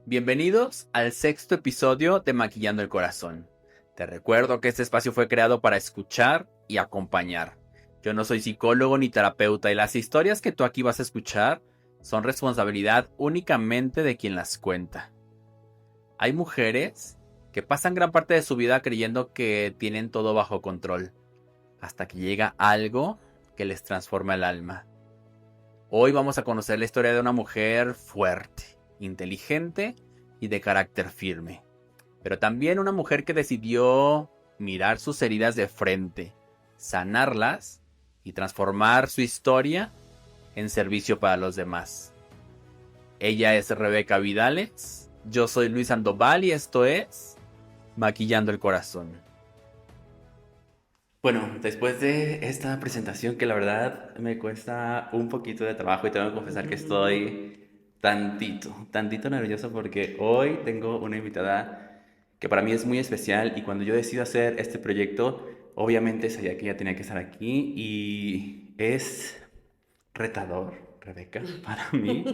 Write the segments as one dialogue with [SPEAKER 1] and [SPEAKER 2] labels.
[SPEAKER 1] Bienvenidos al sexto episodio de Maquillando el Corazón. Te recuerdo que este espacio fue creado para escuchar y acompañar. Yo no soy psicólogo ni terapeuta y las historias que tú aquí vas a escuchar son responsabilidad únicamente de quien las cuenta. Hay mujeres que pasan gran parte de su vida creyendo que tienen todo bajo control, hasta que llega algo que les transforma el alma. Hoy vamos a conocer la historia de una mujer fuerte, inteligente y de carácter firme. Pero también una mujer que decidió mirar sus heridas de frente, sanarlas y transformar su historia en servicio para los demás. Ella es Rebeca Vidales, yo soy Luis Sandoval y esto es Maquillando el Corazón. Bueno, después de esta presentación que la verdad me cuesta un poquito de trabajo y tengo que confesar que estoy tantito nervioso porque hoy tengo una invitada que para mí es muy especial y cuando yo decido hacer este proyecto, obviamente sabía que ella tenía que estar aquí y es retador, Rebeca, para mí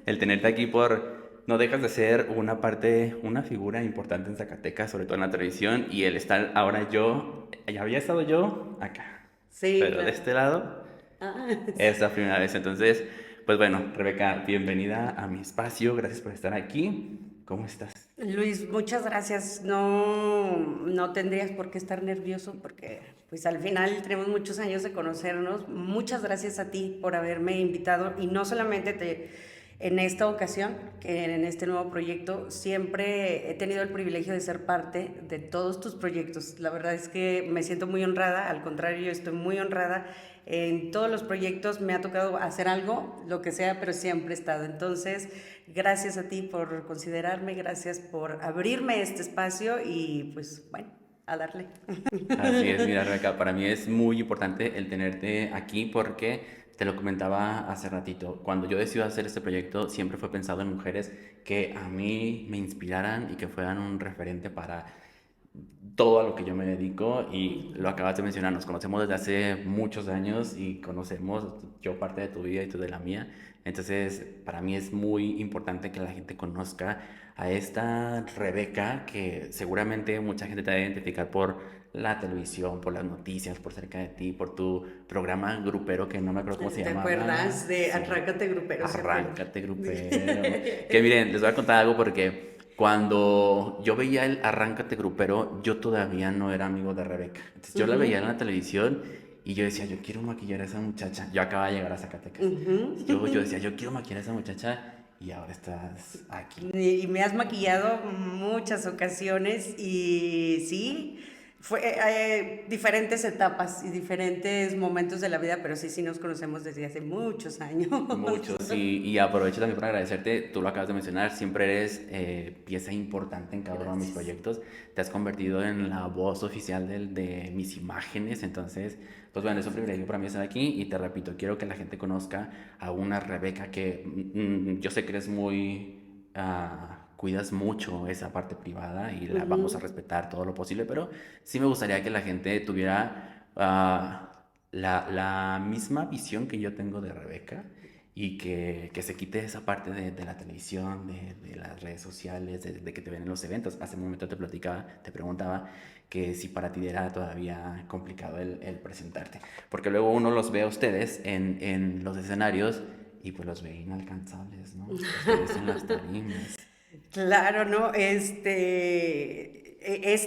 [SPEAKER 1] el tenerte aquí por... No dejas de ser una parte, una figura importante en Zacatecas, sobre todo en la televisión, y el estar ahora yo, ya había estado yo acá,
[SPEAKER 2] Sí,
[SPEAKER 1] pero de
[SPEAKER 2] claro.
[SPEAKER 1] este lado
[SPEAKER 2] Ah,
[SPEAKER 1] es la primera vez. Entonces, pues bueno, Rebeca, bienvenida a mi espacio, gracias por estar aquí. ¿Cómo estás?
[SPEAKER 2] Luis, muchas gracias. No tendrías por qué estar nervioso porque pues al final tenemos muchos años de conocernos. Muchas gracias a ti por haberme invitado y no solamente en esta ocasión, que en este nuevo proyecto, siempre he tenido el privilegio de ser parte de todos tus proyectos. La verdad es que me siento muy honrada, al contrario, yo estoy muy honrada. En todos los proyectos me ha tocado hacer algo, lo que sea, pero siempre he estado. Entonces, gracias a ti por considerarme, gracias por abrirme este espacio y pues bueno, a darle.
[SPEAKER 1] Así es, mira, Rebeca, para mí es muy importante el tenerte aquí porque te lo comentaba hace ratito. Cuando yo decidí hacer este proyecto, siempre fue pensado en mujeres que a mí me inspiraran y que fueran un referente para todo a lo que yo me dedico y lo acabas de mencionar, nos conocemos desde hace muchos años y conocemos yo parte de tu vida y tú de la mía. Entonces, para mí es muy importante que la gente conozca a esta Rebeca que seguramente mucha gente te va a identificar por la televisión, por las noticias, por cerca de ti, por tu programa grupero que no me acuerdo cómo se
[SPEAKER 2] ¿Te
[SPEAKER 1] llamaba.
[SPEAKER 2] acuerdas de
[SPEAKER 1] Sí,
[SPEAKER 2] Arráncate Grupero? ¿Se acuerdan?
[SPEAKER 1] Arráncate grupero. Que miren, les voy a contar algo porque cuando yo veía el Arráncate grupero, yo todavía no era amigo de Rebeca. Entonces yo la veía en la televisión y yo decía, yo quiero maquillar a esa muchacha. Yo acababa de llegar a Zacatecas. Yo decía, yo quiero maquillar a esa muchacha y ahora estás aquí.
[SPEAKER 2] Y me has maquillado muchas ocasiones y sí, fue diferentes etapas y diferentes momentos de la vida, pero sí, sí nos conocemos desde hace muchos años.
[SPEAKER 1] Mucho, sí, y aprovecho también para agradecerte, tú lo acabas de mencionar, siempre eres pieza importante en cada uno de mis
[SPEAKER 2] Gracias.
[SPEAKER 1] proyectos, te has convertido en la voz oficial de mis imágenes, entonces, pues bueno, es un privilegio para mí estar aquí y te repito, quiero que la gente conozca a una Rebeca que yo sé que eres muy, cuidas mucho esa parte privada y la vamos a respetar todo lo posible, pero sí me gustaría que la gente tuviera la misma visión que yo tengo de Rebeca y que se quite esa parte de la televisión, de las redes sociales, de que te ven en los eventos. Hace un momento te platicaba, te preguntaba que si para ti era todavía complicado el presentarte. Porque luego uno los ve a ustedes en los escenarios y pues los ve inalcanzables, ¿no? Ustedes en las tarimas.
[SPEAKER 2] Claro, ¿no? Es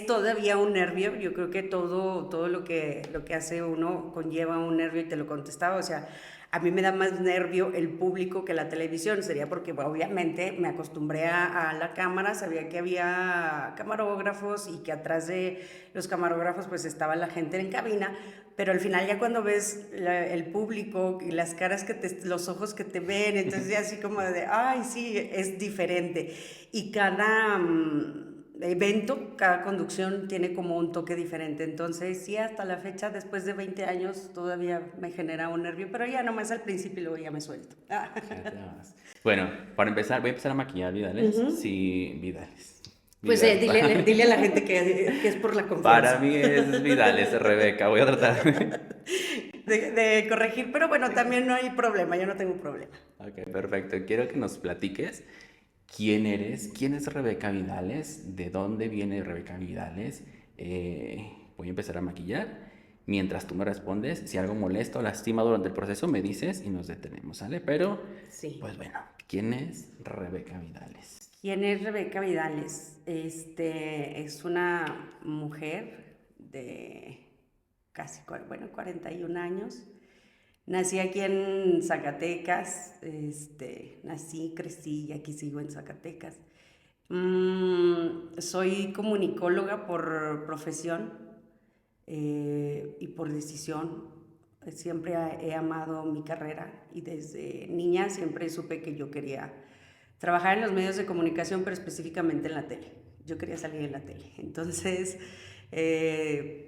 [SPEAKER 2] todavía un nervio. Yo creo que todo lo que hace uno conlleva un nervio y te lo contestaba. O sea, a mí me da más nervio el público que la televisión. Sería porque bueno, obviamente me acostumbré a la cámara, sabía que había camarógrafos y que atrás de los camarógrafos pues estaba la gente en cabina, pero al final ya cuando ves el público y las caras los ojos que te ven, entonces ya así como de, ay, sí, es diferente. Y cada evento, cada conducción tiene como un toque diferente. Entonces, sí, hasta la fecha, después de 20 años, todavía me genera un nervio, pero ya nomás al principio y luego ya me suelto.
[SPEAKER 1] Ya te vas. Bueno, para empezar, voy a empezar a maquillar Vidales. Sí, Vidales.
[SPEAKER 2] Pues
[SPEAKER 1] Vidal.
[SPEAKER 2] dile a la gente que es por la
[SPEAKER 1] Para
[SPEAKER 2] confianza.
[SPEAKER 1] mí es Vidales, Rebeca. Voy a tratar.
[SPEAKER 2] De corregir, pero bueno, también no hay problema, yo no tengo problema.
[SPEAKER 1] Ok, perfecto. Quiero que nos platiques. ¿Quién eres? ¿Quién es Rebeca Vidales? ¿De dónde viene Rebeca Vidales? Voy a empezar a maquillar. Mientras tú me respondes, si algo molesta o lastima durante el proceso, me dices y nos detenemos, ¿sale? Pero,
[SPEAKER 2] Sí.
[SPEAKER 1] pues bueno, ¿quién es Rebeca Vidales?
[SPEAKER 2] ¿Quién es Rebeca Vidales? Es una mujer de casi, 41 años. Nací aquí en Zacatecas, nací, crecí y aquí sigo en Zacatecas. Soy comunicóloga por profesión y por decisión. Siempre he amado mi carrera y desde niña siempre supe que yo quería trabajar en los medios de comunicación, pero específicamente en la tele. Yo quería salir en la tele. Entonces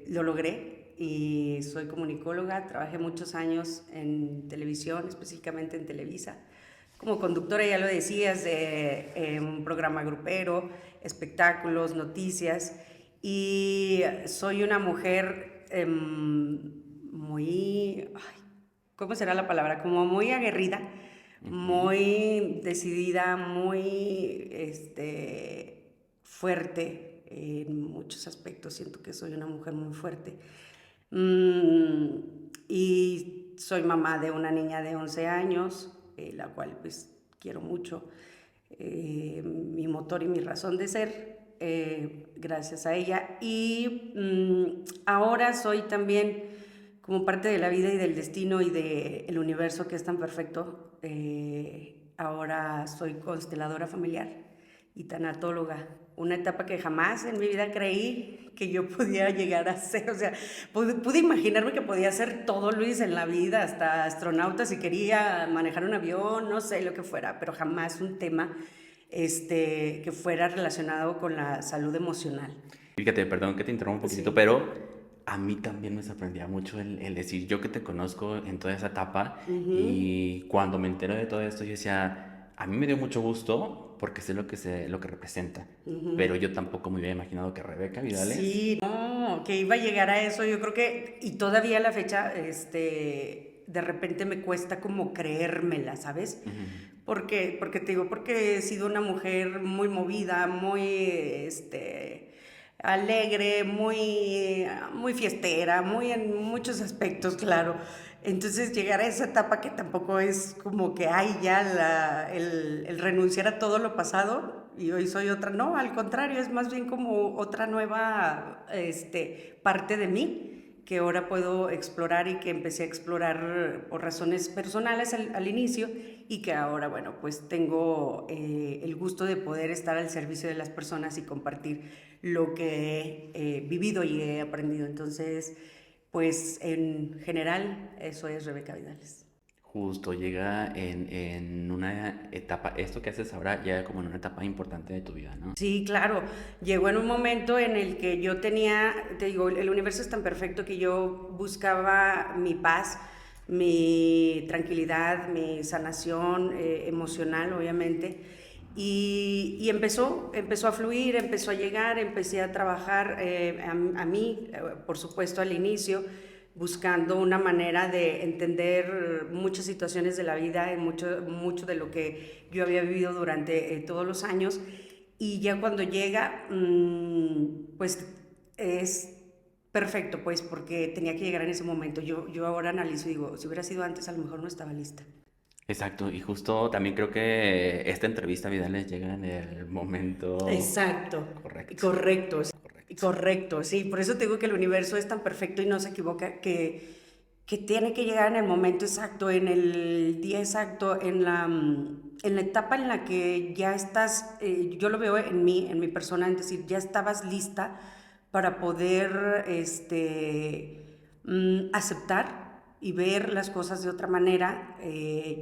[SPEAKER 2] lo logré y soy comunicóloga. Trabajé muchos años en televisión, específicamente en Televisa. Como conductora, ya lo decías, de un programa grupero, espectáculos, noticias. Y soy una mujer muy, ay, ¿cómo será la palabra? Como muy aguerrida, muy decidida, muy fuerte en muchos aspectos. Siento que soy una mujer muy fuerte. Y soy mamá de una niña de 11 años, la cual pues quiero mucho. Mi motor y mi razón de ser, gracias a ella. Y ahora soy también, como parte de la vida y del destino y del universo que es tan perfecto, ahora soy consteladora familiar y tanatóloga. Una etapa que jamás en mi vida creí que yo podía llegar a ser. O sea, pude imaginarme que podía hacer todo, Luis, en la vida, hasta astronauta si quería, manejar un avión, no sé, lo que fuera, pero jamás un tema que fuera relacionado con la salud emocional.
[SPEAKER 1] Fíjate, perdón que te interrumpa un poquitito,
[SPEAKER 2] Sí.
[SPEAKER 1] pero a mí también me sorprendía mucho el decir, yo que te conozco en toda esa etapa y cuando me entero de todo esto, yo decía, a mí me dio mucho gusto porque sé lo que representa, pero yo tampoco me hubiera imaginado que Rebeca Vidales.
[SPEAKER 2] Sí, no, que iba a llegar a eso, yo creo que, y todavía a la fecha, de repente me cuesta como creérmela, ¿sabes? Porque te digo, porque he sido una mujer muy movida, muy, alegre, muy fiestera, muy en muchos aspectos, claro. Entonces llegar a esa etapa que tampoco es como que hay ya el renunciar a todo lo pasado y hoy soy otra, no, al contrario, es más bien como otra nueva parte de mí que ahora puedo explorar y que empecé a explorar por razones personales al inicio y que ahora, bueno, pues tengo el gusto de poder estar al servicio de las personas y compartir lo que he vivido y he aprendido. Entonces, pues en general, eso es Rebeca Vidales.
[SPEAKER 1] Justo llega en una etapa, esto que haces ahora llega como en una etapa importante de tu vida, ¿no?
[SPEAKER 2] Sí, claro. Llegó en un momento en el que yo tenía, te digo, el universo es tan perfecto que yo buscaba mi paz, mi tranquilidad, mi sanación emocional, obviamente. Y empezó a fluir, empezó a llegar, empecé a trabajar a mí, por supuesto, al inicio buscando una manera de entender muchas situaciones de la vida, mucho de lo que yo había vivido durante todos los años. Y ya cuando llega, pues es perfecto, pues porque tenía que llegar en ese momento. Yo ahora analizo y digo, si hubiera sido antes, a lo mejor no estaba lista.
[SPEAKER 1] Exacto, y justo también creo que esta entrevista a Vidales llega en el momento
[SPEAKER 2] Exacto,
[SPEAKER 1] correcto.
[SPEAKER 2] correcto,
[SPEAKER 1] Correcto.
[SPEAKER 2] correcto, sí, por eso te digo que el universo es tan perfecto y no se equivoca, que tiene que llegar en el momento exacto, en el día exacto, en la etapa en la que ya estás, yo lo veo en mi persona, es decir, ya estabas lista para poder aceptar y ver las cosas de otra manera,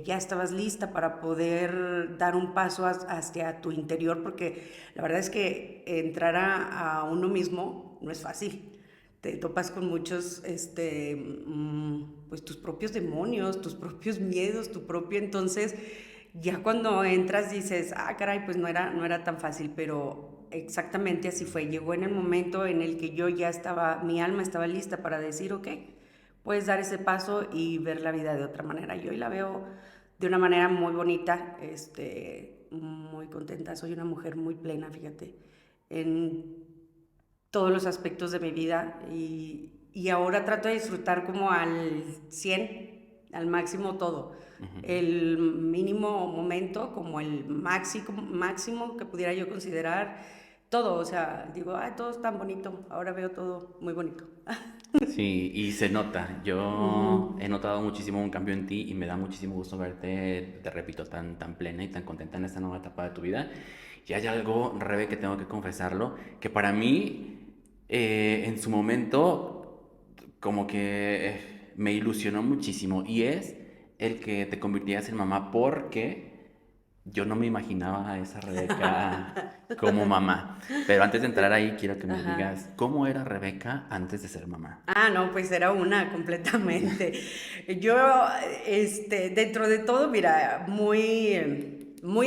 [SPEAKER 2] ya estabas lista para poder dar un paso hacia tu interior, porque la verdad es que entrar a uno mismo no es fácil. Te topas con muchos, pues tus propios demonios, tus propios miedos, tu propio, entonces ya cuando entras dices, ah, caray, pues no era tan fácil, pero exactamente así fue. Llegó en el momento en el que yo ya estaba, mi alma estaba lista para decir, ok, puedes dar ese paso y ver la vida de otra manera. Yo hoy la veo de una manera muy bonita, muy contenta. Soy una mujer muy plena, fíjate, en todos los aspectos de mi vida y ahora trato de disfrutar como al 100, al máximo todo. El mínimo momento como el máximo que pudiera yo considerar todo, o sea, digo, ay, todo es tan bonito, ahora veo todo muy bonito.
[SPEAKER 1] Sí, y se nota. Yo he notado muchísimo un cambio en ti y me da muchísimo gusto verte, te repito, tan plena y tan contenta en esta nueva etapa de tu vida. Y hay algo, Rebe, que tengo que confesarlo, que para mí, en su momento, como que me ilusionó muchísimo. Y es el que te convirtieras en mamá porque yo no me imaginaba a esa Rebeca como mamá. Pero antes de entrar ahí, quiero que me
[SPEAKER 2] Ajá.
[SPEAKER 1] digas, ¿cómo era Rebeca antes de ser mamá?
[SPEAKER 2] Ah, no, pues era una completamente. Yo, dentro de todo, mira, muy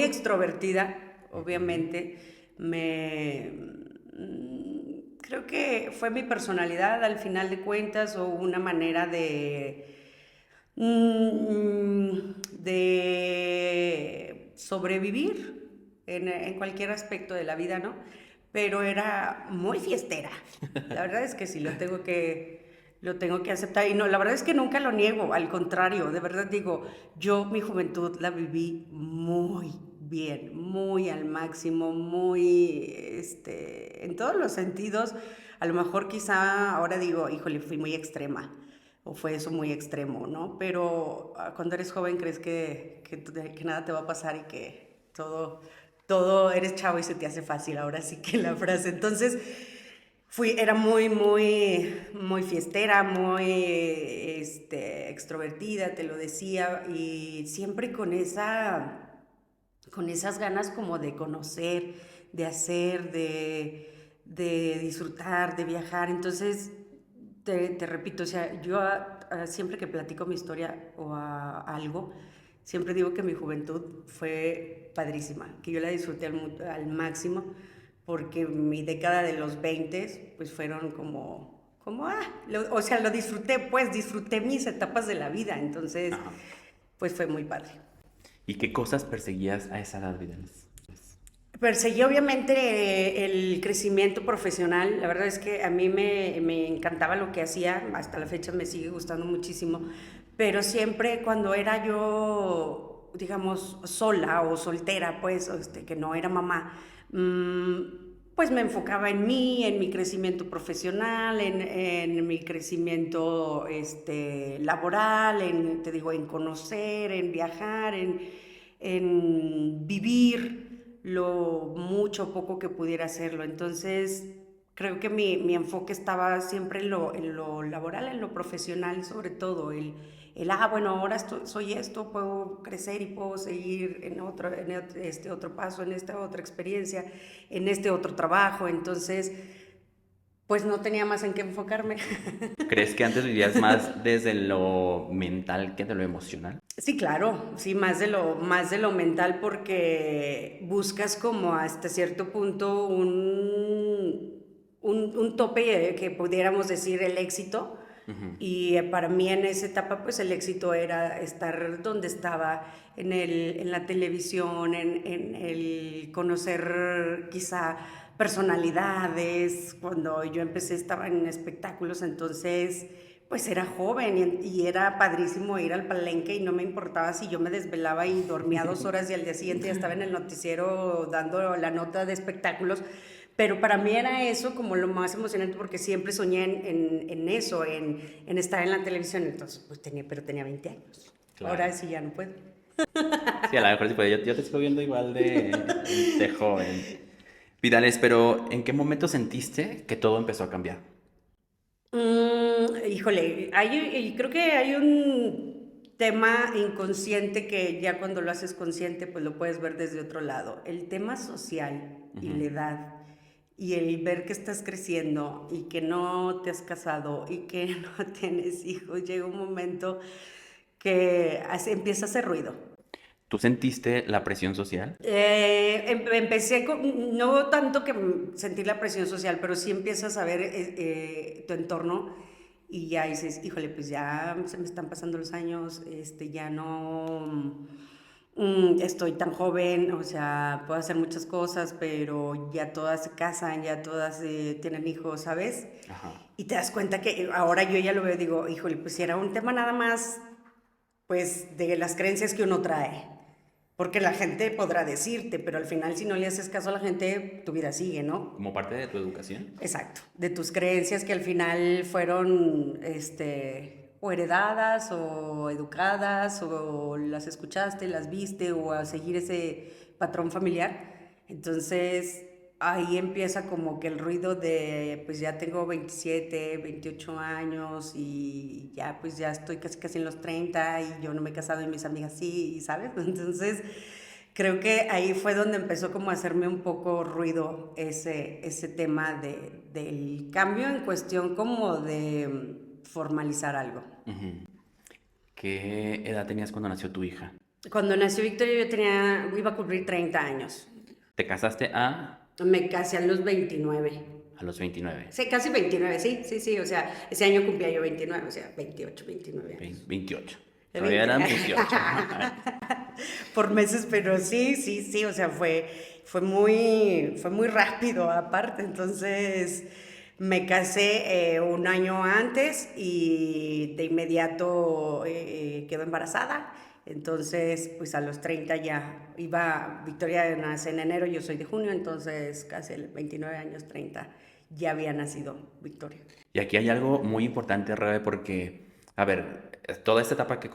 [SPEAKER 2] extrovertida, obviamente. Creo que fue mi personalidad al final de cuentas o una manera de sobrevivir en cualquier aspecto de la vida, ¿no? Pero era muy fiestera. La verdad es que sí, lo tengo que aceptar. Y no, la verdad es que nunca lo niego, al contrario, de verdad digo, yo mi juventud la viví muy bien, muy al máximo, en todos los sentidos. A lo mejor quizá ahora digo, híjole, fui muy extrema o fue eso muy extremo, ¿no? Pero cuando eres joven crees que nada te va a pasar y que todo eres chavo y se te hace fácil, ahora sí que la frase. Entonces, era muy fiestera, muy extrovertida, te lo decía, y siempre con esas ganas como de conocer, de hacer, de disfrutar, de viajar. Entonces, te repito, o sea, yo siempre que platico mi historia o algo, siempre digo que mi juventud fue padrísima, que yo la disfruté al máximo, porque mi década de los 20 pues fueron o sea, lo disfruté, pues disfruté mis etapas de la vida, entonces,
[SPEAKER 1] Ajá.
[SPEAKER 2] pues fue muy padre.
[SPEAKER 1] ¿Y qué cosas perseguías a esa edad, Videnes?
[SPEAKER 2] Perseguí obviamente el crecimiento profesional. La verdad es que a mí me encantaba lo que hacía, hasta la fecha me sigue gustando muchísimo, pero siempre cuando era yo, digamos, sola o soltera, pues, que no era mamá, pues me enfocaba en mí, en mi crecimiento profesional, en mi crecimiento laboral, te digo, en conocer, en viajar, en vivir lo mucho o poco que pudiera hacerlo. Entonces, creo que mi enfoque estaba siempre en lo laboral, en lo profesional, sobre todo. Bueno, ahora soy esto, puedo crecer y puedo seguir este otro paso, en esta otra experiencia, en este otro trabajo. Entonces, pues no tenía más en qué enfocarme.
[SPEAKER 1] ¿Crees que antes vivías más desde lo mental que de lo emocional?
[SPEAKER 2] Sí, claro, sí, más de lo mental porque buscas como hasta cierto punto un tope que pudiéramos decir el éxito. Y para mí en esa etapa pues el éxito era estar donde estaba, en la televisión, en el conocer quizá personalidades. Cuando yo empecé estaba en espectáculos, entonces pues era joven y era padrísimo ir al Palenque y no me importaba si yo me desvelaba y dormía 2 horas y al día siguiente ya estaba en el noticiero dando la nota de espectáculos. Pero para mí era eso como lo más emocionante porque siempre soñé en eso, en estar en la televisión. Entonces, pues pero tenía 20 años.
[SPEAKER 1] Claro.
[SPEAKER 2] Ahora sí ya no puedo.
[SPEAKER 1] Sí, a lo mejor sí puede. Yo te sigo viendo igual de joven. Vidales, pero ¿en qué momento sentiste que todo empezó a cambiar?
[SPEAKER 2] Híjole, creo que hay un tema inconsciente que ya cuando lo haces consciente, pues lo puedes ver desde otro lado. El tema social y la edad y el ver que estás creciendo y que no te has casado y que no tienes hijos, llega un momento que empieza a hacer ruido.
[SPEAKER 1] ¿Tú sentiste la presión social?
[SPEAKER 2] Empecé no tanto que sentir la presión social, pero sí empiezas a ver tu entorno y ya dices, híjole, pues ya se me están pasando los años, ya no, estoy tan joven, o sea, puedo hacer muchas cosas, pero ya todas se casan, ya todas tienen hijos, ¿sabes?
[SPEAKER 1] Ajá.
[SPEAKER 2] Y te das cuenta que ahora yo ya lo veo, digo, híjole, pues si era un tema nada más, pues de las creencias que uno trae. Porque la gente podrá decirte, pero al final si no le haces caso a la gente, tu vida sigue, ¿no?
[SPEAKER 1] Como parte de tu educación.
[SPEAKER 2] Exacto, de tus creencias que al final fueron, o heredadas o educadas o las escuchaste, las viste o a seguir ese patrón familiar. Entonces ahí empieza como que el ruido de, pues ya tengo 27, 28 años y ya pues ya estoy casi casi en los 30 y yo no me he casado y mis amigas sí, ¿sabes? Entonces creo que ahí fue donde empezó como a hacerme un poco ruido ese tema del cambio en cuestión como de formalizar algo.
[SPEAKER 1] Ujú. ¿Qué edad tenías cuando nació tu hija?
[SPEAKER 2] Cuando nació Victoria iba a cumplir 30 años.
[SPEAKER 1] ¿Te casaste
[SPEAKER 2] Me casé a los 29.
[SPEAKER 1] a los 29?
[SPEAKER 2] Sí, casi 29, sí, sí, sí, o sea, ese año cumplía yo 29, o sea, 28, 29 años.
[SPEAKER 1] 28.
[SPEAKER 2] De
[SPEAKER 1] Todavía
[SPEAKER 2] 20.
[SPEAKER 1] eran 18.
[SPEAKER 2] Por meses, pero sí, sí, sí, o sea, fue muy rápido aparte, entonces me casé un año antes y de inmediato quedó embarazada, entonces pues a los 30 ya Victoria nace en enero, yo soy de junio, entonces casi 29 años, 30, ya había nacido Victoria.
[SPEAKER 1] Y aquí hay algo muy importante, Rebe, porque, a ver, toda esta etapa que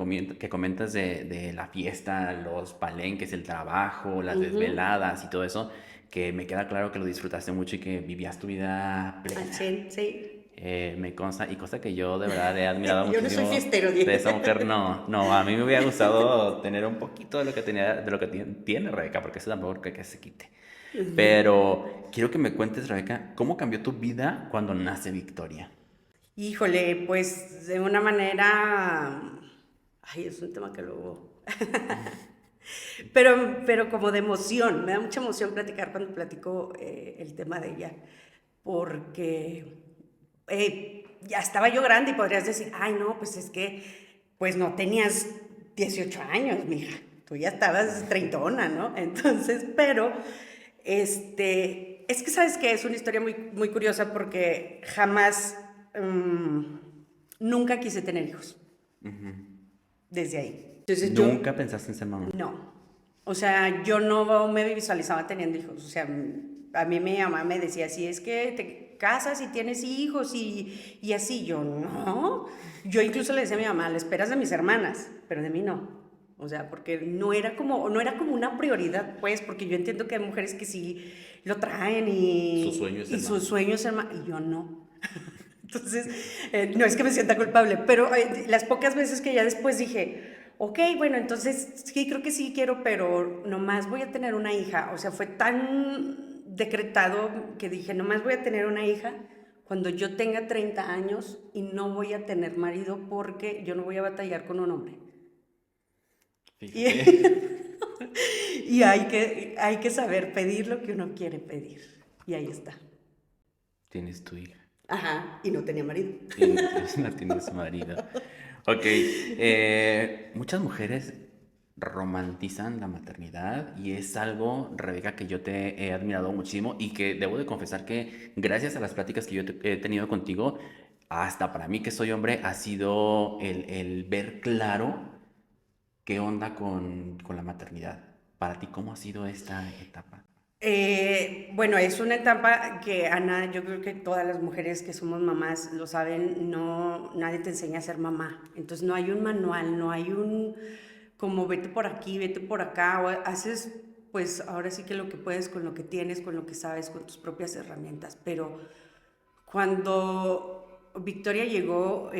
[SPEAKER 1] comentas de la fiesta, los palenques, el trabajo, las
[SPEAKER 2] Ujú.
[SPEAKER 1] desveladas y todo eso, que me queda claro que lo disfrutaste mucho y que vivías tu vida
[SPEAKER 2] Al
[SPEAKER 1] plena.
[SPEAKER 2] 100, sí.
[SPEAKER 1] Me consta, y cosa que yo de verdad he admirado
[SPEAKER 2] Yo no soy
[SPEAKER 1] muchísimo
[SPEAKER 2] fiestero,
[SPEAKER 1] de
[SPEAKER 2] dije.
[SPEAKER 1] esa mujer. No, no, a mí me hubiera gustado tener un poquito de lo que tenía, de lo que tiene Rebeca, porque eso tampoco creo que se quite. Pero quiero que me cuentes, Rebeca, ¿cómo cambió tu vida cuando nace Victoria?
[SPEAKER 2] Híjole, pues de una manera, ay, es un tema que luego, pero como de emoción, me da mucha emoción platicar cuando platico el tema de ella, porque ya estaba yo grande y podrías decir, ay, no, pues es que, pues no tenías 18 años, mija, tú ya estabas treintona, ¿no? Entonces, pero, es que sabes que es una historia muy, muy curiosa porque jamás, nunca quise tener hijos, desde ahí. Entonces yo,
[SPEAKER 1] ¿Nunca pensaste en ser mamá?
[SPEAKER 2] no. O sea, yo no me visualizaba teniendo hijos. O sea, a mí mi mamá me decía, si es que te casas y tienes hijos y así, yo no. Yo incluso le decía a mi mamá, le esperas de mis hermanas, pero de mí no. O sea, porque no era como una prioridad, pues, porque yo entiendo que hay mujeres que sí lo traen
[SPEAKER 1] Su sueño es
[SPEAKER 2] y
[SPEAKER 1] ser
[SPEAKER 2] su
[SPEAKER 1] mamá.
[SPEAKER 2] sueño es ser mamá, y yo no. Entonces, no es que me sienta culpable, pero las pocas veces que ya después dije, ok, bueno, entonces sí, creo que sí quiero, pero nomás voy a tener una hija. O sea, fue tan decretado que dije, nomás voy a tener una hija cuando yo tenga 30 años y no voy a tener marido porque yo no voy a batallar con un hombre. Y,
[SPEAKER 1] Fíjate,
[SPEAKER 2] y hay que saber pedir lo que uno quiere pedir. Y ahí está.
[SPEAKER 1] tienes tu hija
[SPEAKER 2] Ajá, y no tenía marido.
[SPEAKER 1] y no tienes marido. Ok, muchas mujeres romantizan la maternidad y es algo, Rebeca, que yo te he admirado muchísimo y que debo de confesar que gracias a las pláticas que yo he tenido contigo, hasta para mí que soy hombre, ha sido el ver claro qué onda con la maternidad. Para ti, ¿cómo ha sido esta etapa?
[SPEAKER 2] Bueno, es una etapa que, Ana, yo creo que todas las mujeres que somos mamás lo saben, no, nadie te enseña a ser mamá. Entonces no hay un manual, no hay como vete por aquí, vete por acá, o haces pues ahora sí que lo que puedes con lo que tienes, con lo que sabes, con tus propias herramientas. Pero cuando Victoria llegó,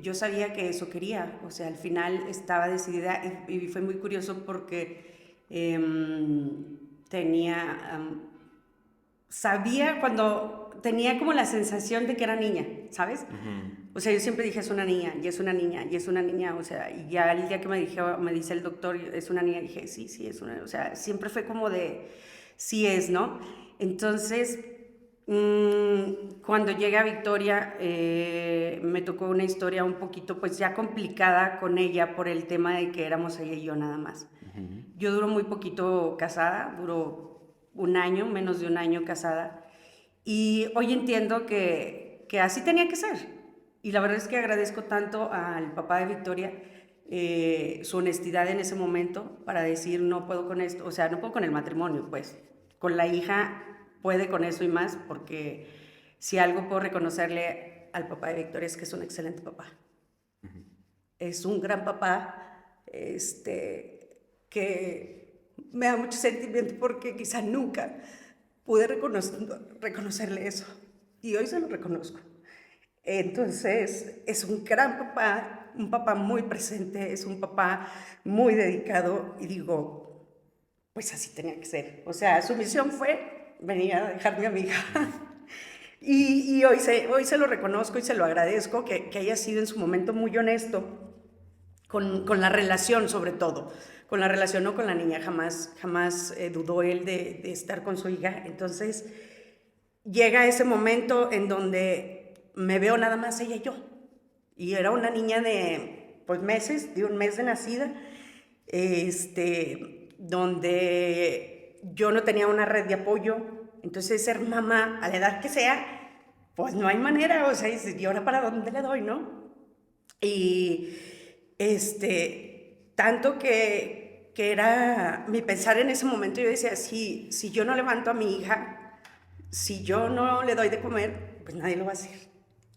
[SPEAKER 2] yo sabía que eso quería, o sea, al final estaba decidida y fue muy curioso porque tenía, sabía cuando tenía como la sensación de que era niña, ¿sabes?
[SPEAKER 1] Ujú.
[SPEAKER 2] O sea, yo siempre dije, es una niña, y es una niña, y es una niña, o sea, y ya el día que me dice el doctor, es una niña, dije, sí, sí, es una, o sea, siempre fue como de, sí es, ¿no? Entonces, cuando llega Victoria, me tocó una historia un poquito, pues ya complicada con ella por el tema de que éramos ella y yo nada más. Yo duro muy poquito casada, duro un año, menos de un año casada. Y hoy entiendo que así tenía que ser. Y la verdad es que agradezco tanto al papá de Victoria su honestidad en ese momento para decir no puedo con esto, o sea, no puedo con el matrimonio, pues con la hija puede con eso y más, porque si algo puedo reconocerle al papá de Victoria es que es un excelente papá. Es un gran papá, que me da mucho sentimiento porque quizá nunca pude reconocerle eso. Y hoy se lo reconozco. Entonces, es un gran papá, un papá muy presente, es un papá muy dedicado y digo, pues así tenía que ser. O sea, su misión fue venir a dejarme a mi hija. Y hoy se lo reconozco y se lo agradezco que haya sido en su momento muy honesto con la relación, sobre todo. Con la relación, no con la niña, jamás dudó él de estar con su hija. Entonces, llega ese momento en donde me veo nada más ella y yo. Y era una niña de, pues, meses, de un mes de nacida, donde yo no tenía una red de apoyo. Entonces, ser mamá, a la edad que sea, pues no hay manera, o sea, ¿y ahora para dónde le doy, no? Y tanto que era mi pensar en ese momento, yo decía, si yo no levanto a mi hija, si yo no le doy de comer, pues nadie lo va a hacer.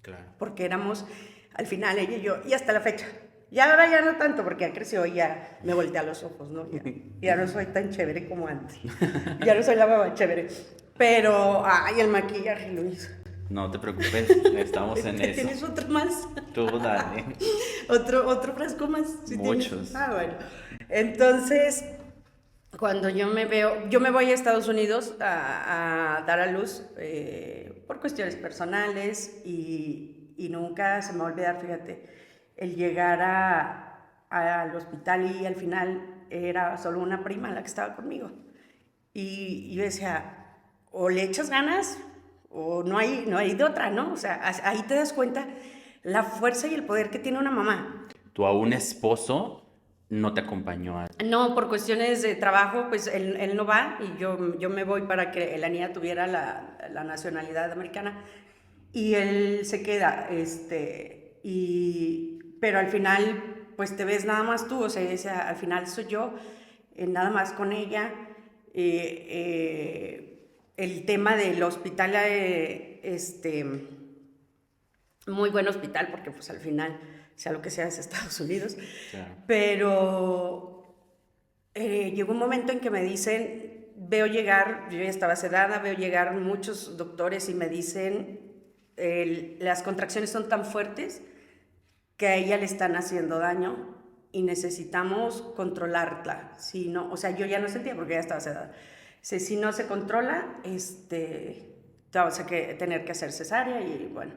[SPEAKER 1] Claro.
[SPEAKER 2] Porque éramos, al final, ella y yo, y hasta la fecha. Y ahora ya no tanto, porque ya creció y ya me voltea los ojos, ¿no? Ya no soy tan chévere como antes. Ya no soy la mamá chévere. Pero, ay, el maquillaje, Luis.
[SPEAKER 1] No te preocupes, estamos en eso.
[SPEAKER 2] ¿Tienes otro más?
[SPEAKER 1] Tú dale.
[SPEAKER 2] ¿Otro frasco más? ¿Sí
[SPEAKER 1] Muchos.
[SPEAKER 2] tienes? Bueno. Entonces, cuando yo me voy a Estados Unidos a dar a luz por cuestiones personales y nunca se me va a olvidar, fíjate, el llegar al hospital y al final era solo una prima la que estaba conmigo. Y yo decía, o le echas ganas o no hay de otra, ¿no? O sea, ahí te das cuenta la fuerza y el poder que tiene una mamá.
[SPEAKER 1] ¿Tu aún esposo no te acompañó a...?
[SPEAKER 2] No, por cuestiones de trabajo, pues él no va y yo me voy para que la niña tuviera la nacionalidad americana y él se queda, pero al final, pues te ves nada más tú, o sea, al final soy yo, nada más con ella. El tema del hospital, muy buen hospital, porque pues al final, sea lo que sea, es Estados Unidos.
[SPEAKER 1] Claro.
[SPEAKER 2] Pero llegó un momento en que me dicen, veo llegar, yo ya estaba sedada, veo llegar muchos doctores y me dicen, las contracciones son tan fuertes que a ella le están haciendo daño y necesitamos controlarla. Si no, o sea, yo ya no sentía porque ya estaba sedada. Si no se controla, vamos a tener que hacer cesárea y bueno.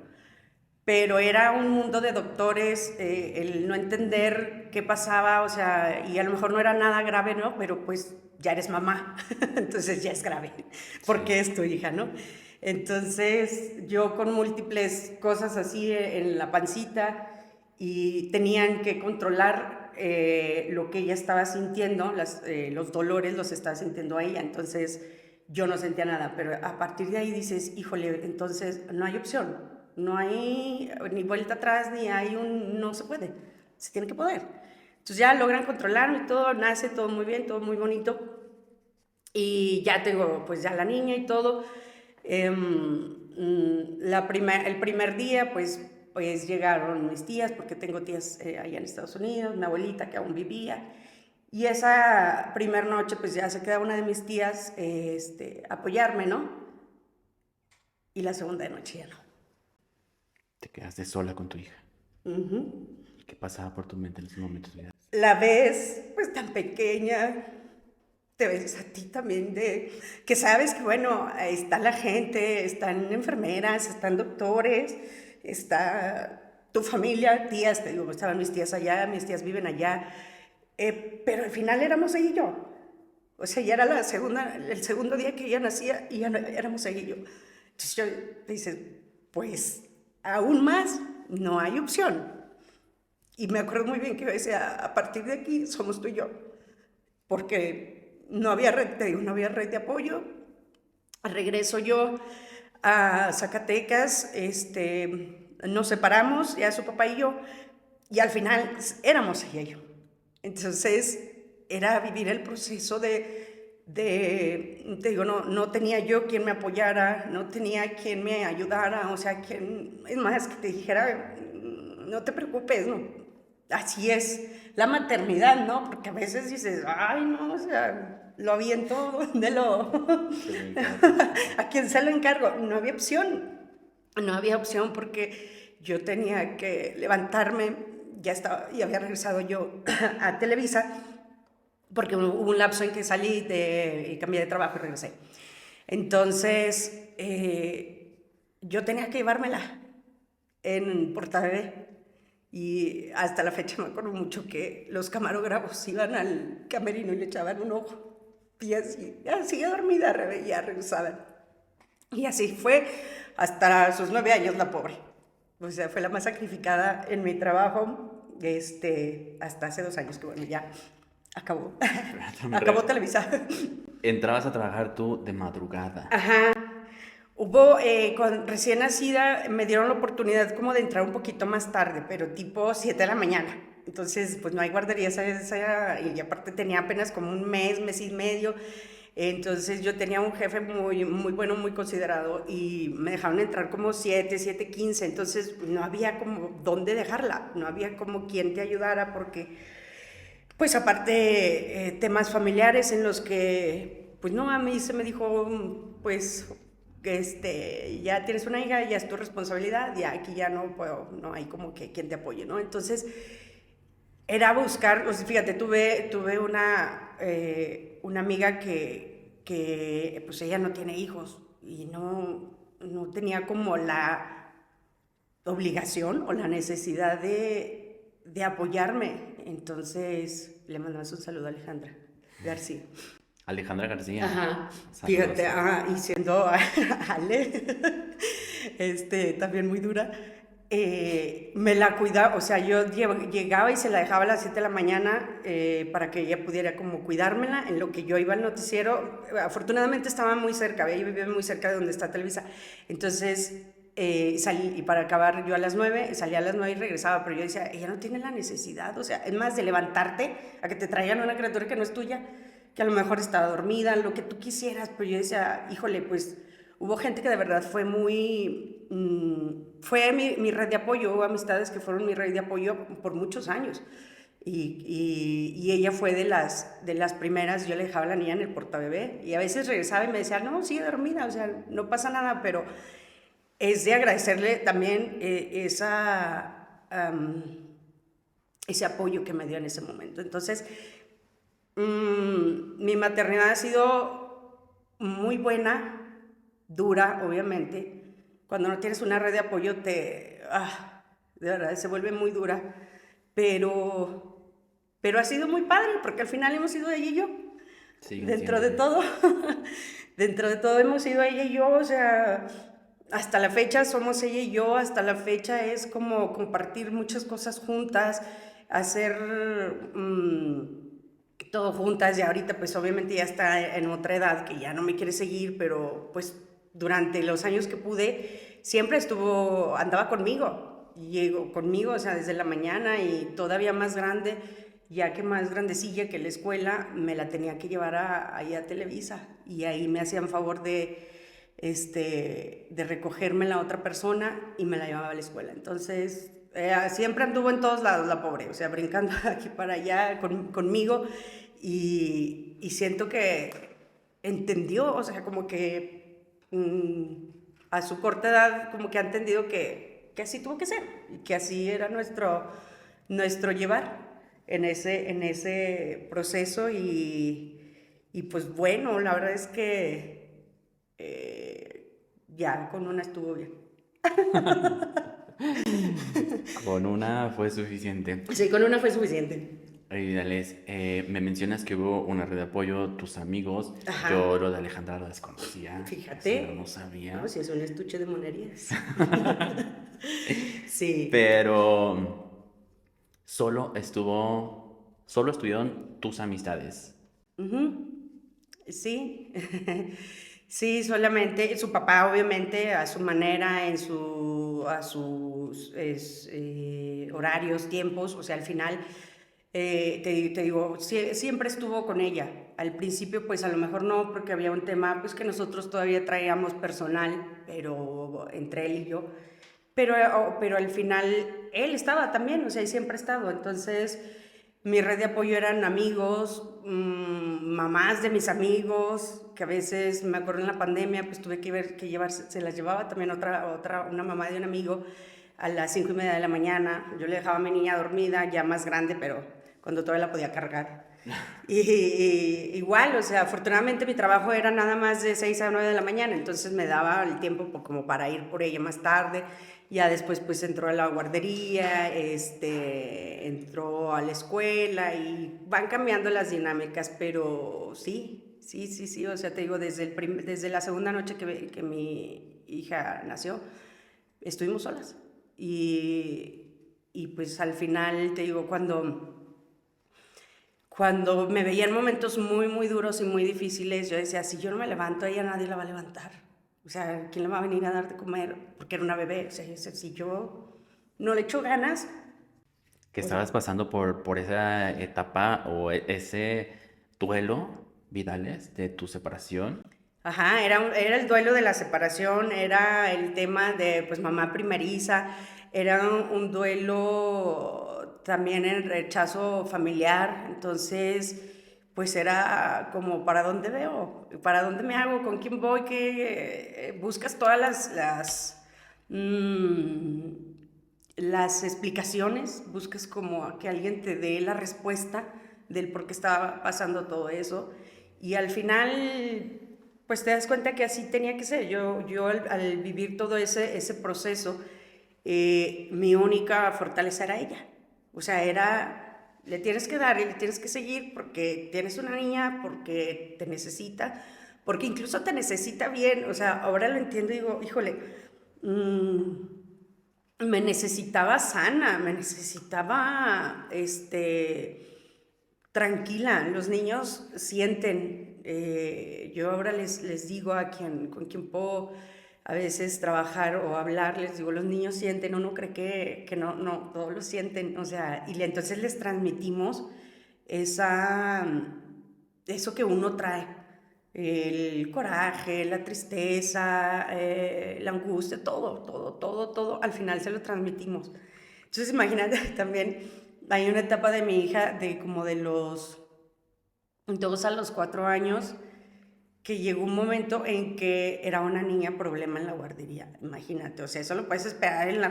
[SPEAKER 2] Pero era un mundo de doctores, el no entender qué pasaba, o sea, y a lo mejor no era nada grave, ¿no? Pero pues ya eres mamá, entonces ya es grave, porque es tu hija, ¿no? Entonces yo con múltiples cosas así en la pancita y tenían que controlar lo que ella estaba sintiendo, los dolores los estaba sintiendo a ella, entonces yo no sentía nada, pero a partir de ahí dices, híjole, entonces no hay opción. No hay ni vuelta atrás, ni hay no se puede, se tiene que poder. Entonces ya logran controlarlo y todo, nace todo muy bien, todo muy bonito. Y ya tengo pues ya la niña y todo. El primer día pues llegaron mis tías, porque tengo tías allá en Estados Unidos, mi abuelita que aún vivía. Y esa primer noche pues ya se queda una de mis tías a apoyarme, ¿no? Y la segunda noche ya no.
[SPEAKER 1] Te quedaste sola con tu hija. ¿Qué pasaba por tu mente en esos momentos?
[SPEAKER 2] La ves, pues, tan pequeña, te ves a ti también que sabes que, bueno, está la gente, están enfermeras, están doctores, está tu familia, tías, te digo, estaban mis tías allá, mis tías viven allá, pero al final éramos ella y yo. O sea, ya era el segundo día que ella nacía y ya éramos ella y yo. Entonces yo dices, pues, aún más, no hay opción. Y me acuerdo muy bien que yo decía, a partir de aquí somos tú y yo. porque no había red, te digo, no había red de apoyo. Regreso yo a Zacatecas, nos separamos, ya su papá y yo, y al final éramos ella y yo. Entonces era vivir el proceso te digo, no tenía yo quien me apoyara, no tenía quien me ayudara, o sea, es más, que te dijera, no te preocupes, no, así es la maternidad, ¿no? Porque a veces dices, ay, no, o sea, lo aviento, ¿dónde ¿a quién se lo encargo? No había opción porque yo tenía que levantarme, ya había regresado yo a Televisa, porque hubo un lapso en que salí y cambié de trabajo y regresé. Entonces, yo tenía que llevármela en portabebé. Y hasta la fecha me acuerdo mucho que los camarógrafos iban al camerino y le echaban un ojo. Y así dormida, ya regresaban. Y así fue hasta sus 9 años la pobre. O sea, fue la más sacrificada en mi trabajo, hasta hace 2 años que bueno, ya acabó. Acabó Televisa.
[SPEAKER 1] Entrabas a trabajar tú de madrugada.
[SPEAKER 2] Ajá. Cuando recién nacida, me dieron la oportunidad como de entrar un poquito más tarde, pero tipo 7 de la mañana. Entonces, pues no hay guardería y aparte tenía apenas como un mes y medio. Entonces yo tenía un jefe muy, muy bueno, muy considerado y me dejaron entrar como 7:15. Entonces no había como dónde dejarla, no había como quien te ayudara porque, pues aparte, temas familiares en los que, pues no, a mí se me dijo, pues ya tienes una hija, ya es tu responsabilidad, ya aquí ya no puedo, no hay como que quien te apoye, ¿no? Entonces era buscar, o sea, fíjate, tuve una amiga que pues ella no tiene hijos y no tenía como la obligación o la necesidad de apoyarme. Entonces le mandamos un saludo a Alejandra García.
[SPEAKER 1] Alejandra García.
[SPEAKER 2] Ajá, fíjate, y siendo Ale, también muy dura, me la cuidaba, o sea, yo llegaba y se la dejaba a las 7 de la mañana para que ella pudiera como cuidármela en lo que yo iba al noticiero. Afortunadamente estaba muy cerca, ella vivía muy cerca de donde está Televisa, entonces salí, y para acabar yo a las 9, salía a las 9 y regresaba, pero yo decía, ella no tiene la necesidad, o sea, es más de levantarte a que te traigan una criatura que no es tuya, que a lo mejor estaba dormida, lo que tú quisieras, pero yo decía, híjole, pues hubo gente que de verdad fue fue mi red de apoyo, hubo amistades que fueron mi red de apoyo por muchos años. Y ella fue de las primeras. Yo le dejaba a la niña en el portabebé y a veces regresaba y me decía, no, sigue dormida, o sea, no pasa nada, pero es de agradecerle también ese apoyo que me dio en ese momento. Entonces, mi maternidad ha sido muy buena, dura, obviamente. Cuando no tienes una red de apoyo, de verdad, se vuelve muy dura. Pero ha sido muy padre, porque al final hemos sido ella y yo. Sí, dentro de todo. Dentro de todo hemos sido ella y yo, o sea, hasta la fecha somos ella y yo, hasta la fecha es como compartir muchas cosas juntas, hacer todo juntas. Y ahorita pues obviamente ya está en otra edad que ya no me quiere seguir, pero pues durante los años que pude siempre andaba conmigo, llegó conmigo, o sea, desde la mañana, y todavía más grande, ya que más grandecilla, que la escuela me la tenía que llevar ahí a Televisa, y ahí me hacían favor de recogerme la otra persona y me la llevaba a la escuela. Entonces siempre anduvo en todos lados la pobre, o sea, brincando aquí para allá conmigo, y siento que entendió, o sea, como que a su corta edad como que ha entendido que así tuvo que ser, y que así era nuestro llevar en ese proceso. Y pues bueno, la verdad es que ya con una estuvo bien.
[SPEAKER 1] Con una fue suficiente.
[SPEAKER 2] Sí, con una fue suficiente.
[SPEAKER 1] Dales, me mencionas que hubo una red de apoyo, tus amigos. Ajá. Yo lo de Alejandra lo desconocía.
[SPEAKER 2] Fíjate.
[SPEAKER 1] No sabía.
[SPEAKER 2] No, si es un estuche de monerías. Sí.
[SPEAKER 1] Pero solo estuvieron tus amistades.
[SPEAKER 2] Ujú. Sí, sí, solamente su papá, obviamente, a su manera, a sus horarios, tiempos, o sea, al final, te digo, siempre estuvo con ella. Al principio, pues a lo mejor no, porque había un tema, pues que nosotros todavía traíamos personal, pero entre él y yo, pero al final él estaba también, o sea, y siempre ha estado. Entonces, mi red de apoyo eran amigos, mamás de mis amigos, que a veces, me acuerdo en la pandemia, pues tuve que ver que llevarse, se las llevaba también una mamá de un amigo a las 5:30 de la mañana. Yo le dejaba a mi niña dormida, ya más grande, pero cuando todavía la podía cargar. Igual, o sea, afortunadamente mi trabajo era nada más de 6 a 9 de la mañana, entonces me daba el tiempo como para ir por ella más tarde. Ya después pues entró a la guardería, entró a la escuela y van cambiando las dinámicas, pero sí, sí, sí, sí, o sea, te digo, desde la segunda noche que mi hija nació, estuvimos solas. Y pues al final, te digo, cuando me veía en momentos muy, muy duros y muy difíciles, yo decía, si yo no me levanto, ella nadie la va a levantar. O sea, ¿quién le va a venir a dar de comer? Porque era una bebé. O sea, si yo no le echo ganas,
[SPEAKER 1] Que
[SPEAKER 2] pues
[SPEAKER 1] estabas pasando por esa etapa o ese duelo, Vidales, de tu separación.
[SPEAKER 2] ajá, era el duelo de la separación, era el tema de, pues, mamá primeriza, era un duelo también en rechazo familiar, entonces, pues era como, ¿para dónde veo? ¿Para dónde me hago? ¿Con quién voy? ¿Qué? Buscas todas mm, las explicaciones, buscas como que alguien te dé la respuesta del por qué estaba pasando todo eso. Y al final, pues te das cuenta que así tenía que ser. Yo al vivir todo ese proceso, mi única fortaleza era ella. O sea, le tienes que dar y le tienes que seguir porque tienes una niña, porque te necesita, porque incluso te necesita bien. O sea, ahora lo entiendo y digo, híjole, me necesitaba sana, me necesitaba, tranquila. Los niños sienten. Yo ahora les digo con quien puedo a veces trabajar o hablar, les digo, los niños sienten, uno cree que no, no, todos lo sienten, o sea, entonces les transmitimos esa, eso que uno trae, el coraje, la tristeza, la angustia, todo, todo, todo, todo, al final se lo transmitimos. Entonces imagínate también, hay una etapa de mi hija de como de los 2 a los 4 años, que llegó un momento en que era una niña problema en la guardería, imagínate, o sea, eso lo puedes esperar en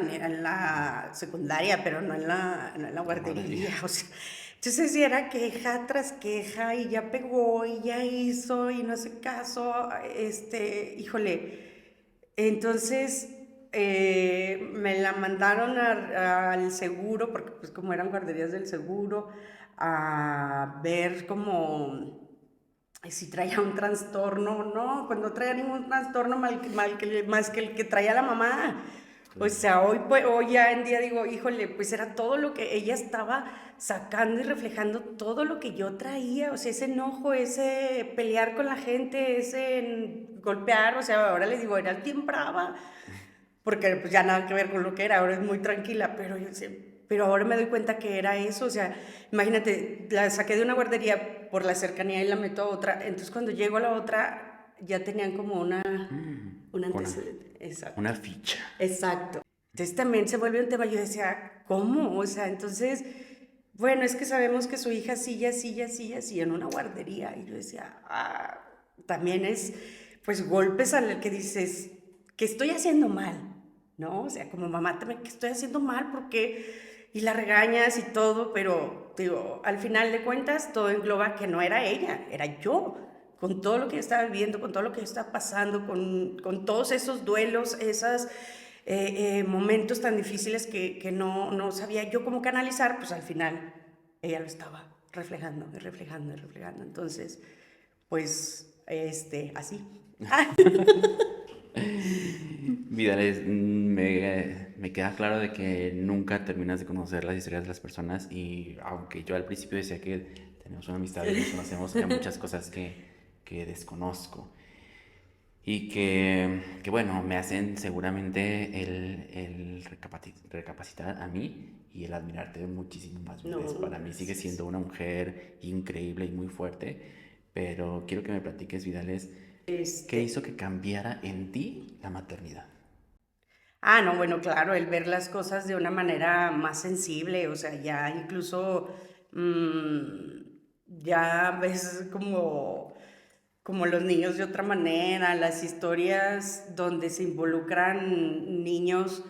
[SPEAKER 2] la secundaria, pero no en la
[SPEAKER 1] La guardería.
[SPEAKER 2] guardería, o sea, entonces sí era queja tras queja, y ya pegó, y ya hizo, y no hace caso, híjole, entonces me la mandaron al seguro, porque pues como eran guarderías del seguro, a ver como si traía un trastorno. No, pues no traía ningún trastorno más que el que traía la mamá. O
[SPEAKER 1] Claro.
[SPEAKER 2] sea, hoy ya en día digo, híjole, pues era todo lo que ella estaba sacando y reflejando, todo lo que yo traía, o sea, ese enojo, ese pelear con la gente, ese golpear, o sea, ahora les digo, era bien brava, porque pues ya nada que ver con lo que era, ahora es muy tranquila, pero ahora me doy cuenta que era eso. O sea, imagínate, la saqué de una guardería por la cercanía y la meto a otra, entonces cuando llego a la otra ya tenían como un
[SPEAKER 1] Una,
[SPEAKER 2] antecedente,
[SPEAKER 1] una
[SPEAKER 2] exacto,
[SPEAKER 1] ficha.
[SPEAKER 2] exacto. Entonces también se vuelve un tema, yo decía, ¿cómo? O sea, entonces, bueno, es que sabemos que su hija sigue así, así, así, en una guardería, y yo decía, también es, pues, golpes al que dices, que estoy haciendo mal, ¿no? O sea, como mamá también, que estoy haciendo mal, porque, y la regañas y todo, pero, digo, al final de cuentas, todo engloba que no era ella, era yo, con todo lo que yo estaba viviendo, con todo lo que yo estaba pasando, con todos esos duelos, esos momentos tan difíciles que no sabía yo cómo canalizar, pues al final ella lo estaba reflejando y reflejando y reflejando. Entonces, pues, así.
[SPEAKER 1] Vidales, me queda claro de que nunca terminas de conocer las historias de las personas y aunque yo al principio decía que Tenemos una amistad y nos conocemos, hay muchas cosas que desconozco y que, bueno, me hacen seguramente el recapacitar a mí y el admirarte muchísimo más
[SPEAKER 2] No,
[SPEAKER 1] veces. Para mí sigue
[SPEAKER 2] gracias.
[SPEAKER 1] siendo una mujer increíble y muy fuerte, pero quiero que me platiques, Vidales, ¿qué
[SPEAKER 2] Este,
[SPEAKER 1] hizo que cambiara en ti la maternidad?
[SPEAKER 2] no, bueno, claro, el ver las cosas de una manera más sensible, o sea, ya incluso mm, ya ves como los niños de otra manera, las historias donde se involucran niños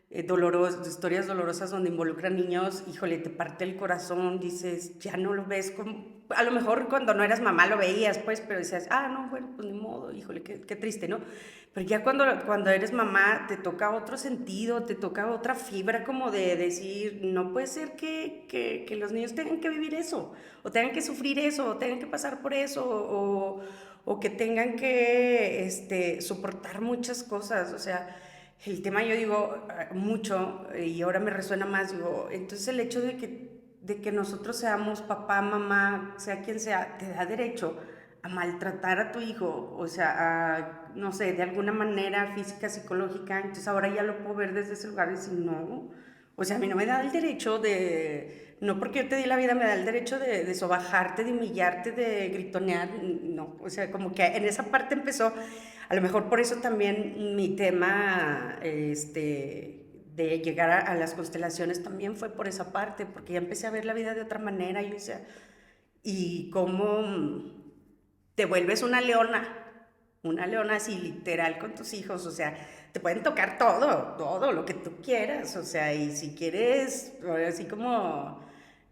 [SPEAKER 2] historias dolorosas donde involucran niños, híjole, te parte el corazón, dices, ya no lo ves como, a lo mejor cuando no eras mamá lo veías, pues, pero decías, no, bueno, pues ni modo, híjole, qué triste, ¿no? Pero ya cuando eres mamá te toca otro sentido, te toca otra fibra como de decir, no puede ser que los niños tengan que vivir eso, o tengan que sufrir eso, o tengan que pasar por eso, o que tengan que soportar muchas cosas, o sea, el tema yo digo mucho y ahora me resuena más, digo, entonces el hecho de que nosotros seamos papá, mamá, sea quien sea, te da derecho a maltratar a tu hijo, o sea, no sé, de alguna manera física, psicológica, entonces ahora ya lo puedo ver desde ese lugar y decir, no, o sea, a mí no me da el derecho no porque yo te di la vida, me da el derecho de sobajarte, de humillarte, de gritonear, no, o sea, como que en esa parte empezó, a lo mejor por eso también mi tema, de llegar a las constelaciones también fue por esa parte, porque ya empecé a ver la vida de otra manera, y, o sea, y cómo te vuelves una leona así literal con tus hijos, o sea, te pueden tocar todo lo que tú quieras, o sea, y si quieres, así como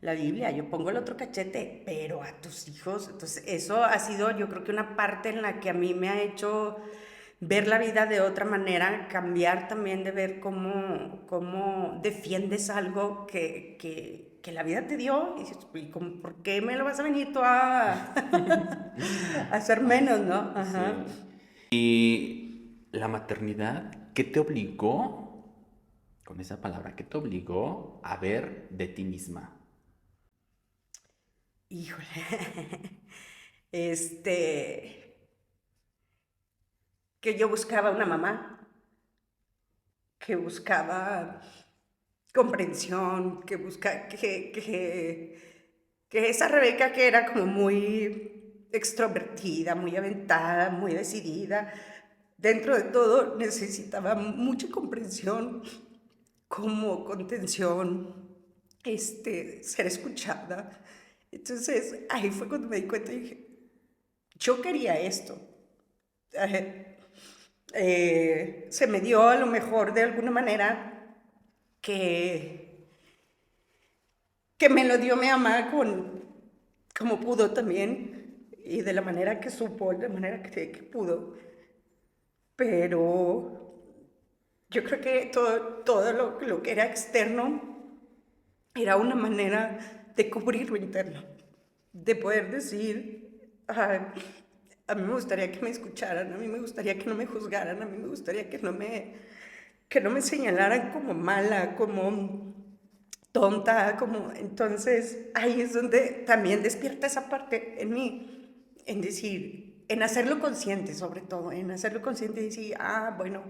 [SPEAKER 2] la Biblia, yo pongo el otro cachete, pero a tus hijos, entonces eso ha sido yo creo que una parte en la que a mí me ha hecho ver la vida de otra manera, cambiar también de ver cómo defiendes algo que la vida te dio, y dices, ¿y por qué me lo vas a venir tú a a hacer menos, no? Ajá.
[SPEAKER 1] Sí. Y la maternidad, ¿qué te obligó, con esa palabra, qué te obligó a ver de ti misma?
[SPEAKER 2] Híjole, este, que yo buscaba una mamá, que buscaba comprensión, que esa Rebeca que era como muy extrovertida, muy aventada, muy decidida, dentro de todo necesitaba mucha comprensión, como contención, ser escuchada. Entonces ahí fue cuando me di cuenta y dije, yo quería esto. Se me dio a lo mejor de alguna manera que, que me lo dio mi mamá como pudo también y de la manera que supo, de la manera que pudo. Pero yo creo que todo lo que era externo era una manera de cubrir lo interno, de poder decir, a mí me gustaría que me escucharan, a mí me gustaría que no me juzgaran, a mí me gustaría que no me señalaran como mala, como tonta, como... Entonces ahí es donde también despierta esa parte en mí, en decir, en hacerlo consciente sobre todo, en hacerlo consciente y decir, bueno,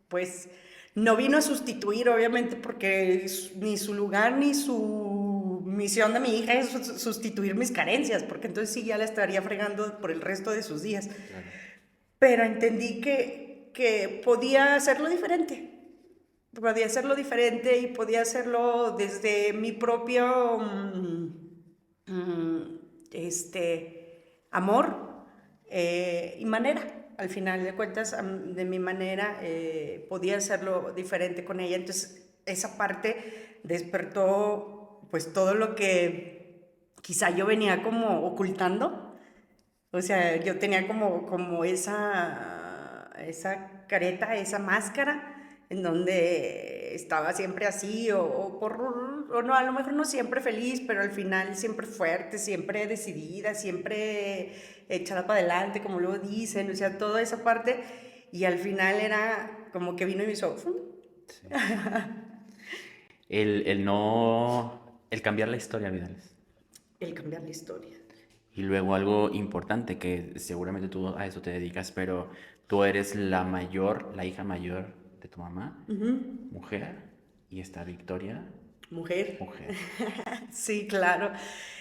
[SPEAKER 2] pues no vino a sustituir obviamente porque ni su lugar ni su misión de mi hija es sustituir mis carencias, porque entonces sí ya la estaría fregando por el resto de sus días.
[SPEAKER 1] Claro.
[SPEAKER 2] Pero entendí que podía hacerlo diferente. Podía hacerlo diferente y podía hacerlo desde mi propio amor y manera. Al final de cuentas, de mi manera, podía hacerlo diferente con ella. Entonces, esa parte despertó pues todo lo que quizá yo venía como ocultando, o sea, yo tenía como esa careta, esa máscara, en donde estaba siempre así, o no, a lo mejor no siempre feliz, pero al final siempre fuerte, siempre decidida, siempre echada para adelante, como luego dicen, o sea, toda esa parte, y al final era como que vino y me hizo, ¡fum!
[SPEAKER 1] Sí. El no, el cambiar la historia, Vidales.
[SPEAKER 2] El cambiar la historia.
[SPEAKER 1] Y luego algo importante que seguramente tú a eso te dedicas, pero tú eres la mayor, la hija mayor de tu mamá, mujer, y está Victoria,
[SPEAKER 2] Mujer.
[SPEAKER 1] mujer.
[SPEAKER 2] Sí, claro.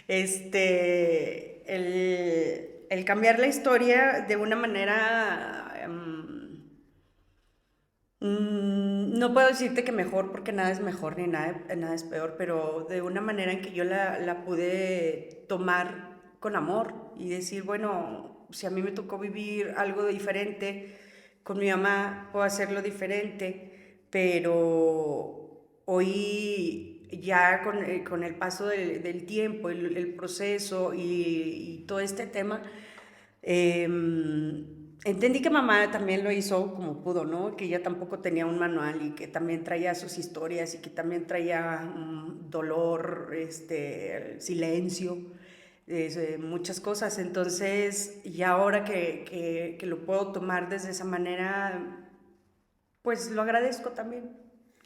[SPEAKER 2] El cambiar la historia de una manera, no puedo decirte que mejor, porque nada es mejor ni nada es peor, pero de una manera en que yo la pude tomar con amor y decir, bueno, si a mí me tocó vivir algo diferente con mi mamá, puedo hacerlo diferente, pero hoy ya con el paso del tiempo, el proceso y todo este tema, entendí que mamá también lo hizo como pudo, ¿no? Que ella tampoco tenía un manual y que también traía sus historias y que también traía dolor, silencio, muchas cosas. Entonces, y ahora que lo puedo tomar desde esa manera, pues lo agradezco también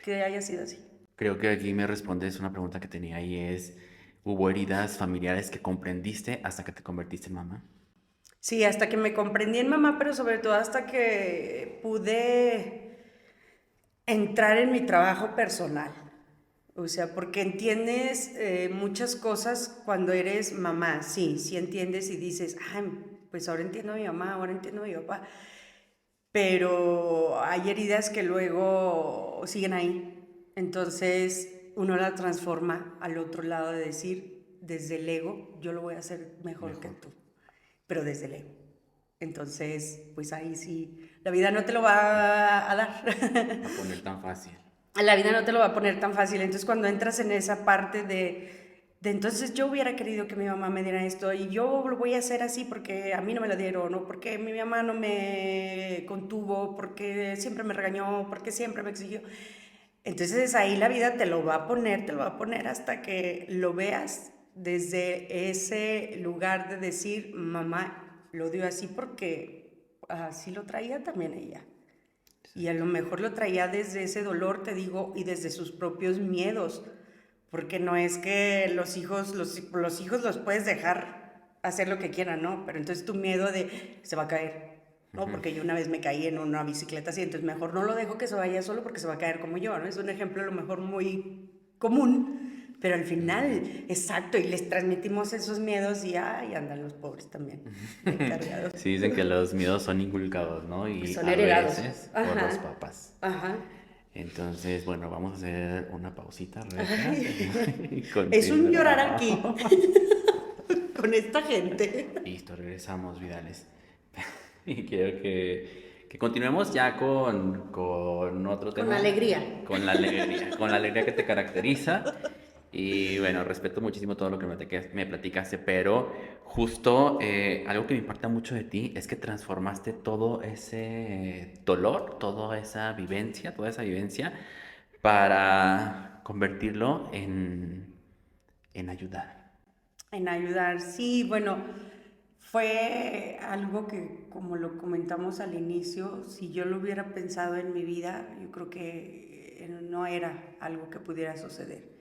[SPEAKER 2] que haya sido así.
[SPEAKER 1] Creo que aquí me respondes una pregunta que tenía y es, ¿hubo heridas familiares que comprendiste hasta que te convertiste en mamá?
[SPEAKER 2] Sí, hasta que me comprendí en mamá, pero sobre todo hasta que pude entrar en mi trabajo personal. O sea, porque entiendes muchas cosas cuando eres mamá, sí, sí entiendes y dices, ay, pues ahora entiendo a mi mamá, ahora entiendo a mi papá, pero hay heridas que luego siguen ahí. Entonces uno la transforma al otro lado de decir, desde el ego, yo lo voy a hacer mejor que
[SPEAKER 1] Mejor.
[SPEAKER 2] tú, pero desde el ego. Entonces, pues ahí sí, la vida no te lo va a dar.
[SPEAKER 1] A poner tan fácil.
[SPEAKER 2] La vida no te lo va a poner tan fácil. Entonces, cuando entras en esa parte entonces yo hubiera querido que mi mamá me diera esto y yo lo voy a hacer así porque a mí no me lo dieron, o porque mi mamá no me contuvo, porque siempre me regañó, porque siempre me exigió. Entonces ahí la vida te lo va a poner, te lo va a poner hasta que lo veas desde ese lugar de decir, mamá lo dio así porque así lo traía también ella. Y a lo mejor lo traía desde ese dolor, te digo, y desde sus propios miedos, porque no es que los hijos los puedes dejar hacer lo que quieran, ¿no? Pero entonces tu miedo de se va a caer, ¿no? Porque yo una vez me caí en una bicicleta así, entonces mejor no lo dejo que se vaya solo porque se va a caer como yo, ¿no? Es un ejemplo a lo mejor muy común, pero al final, exacto, y les transmitimos esos miedos y ay, andan los pobres también, cargados.
[SPEAKER 1] Sí, dicen que los miedos son inculcados, ¿no? Y
[SPEAKER 2] Son
[SPEAKER 1] a
[SPEAKER 2] heredados.
[SPEAKER 1] veces por los
[SPEAKER 2] Ajá,
[SPEAKER 1] papás.
[SPEAKER 2] ajá.
[SPEAKER 1] Entonces, bueno, vamos a hacer una pausita, Rebeca,
[SPEAKER 2] Ay,
[SPEAKER 1] y
[SPEAKER 2] es un llorar aquí
[SPEAKER 1] continuamos.
[SPEAKER 2] con esta gente.
[SPEAKER 1] Listo, regresamos, Vidales. Y quiero que continuemos ya con otro
[SPEAKER 2] Con
[SPEAKER 1] tema,
[SPEAKER 2] alegría.
[SPEAKER 1] con la alegría que te caracteriza. Y bueno, respeto muchísimo todo lo que me platicaste, pero justo algo que me impacta mucho de ti es que transformaste todo ese dolor, toda esa vivencia, para convertirlo en ayudar.
[SPEAKER 2] En ayudar, sí, bueno, fue algo que, como lo comentamos al inicio, si yo lo hubiera pensado en mi vida, yo creo que no era algo que pudiera suceder.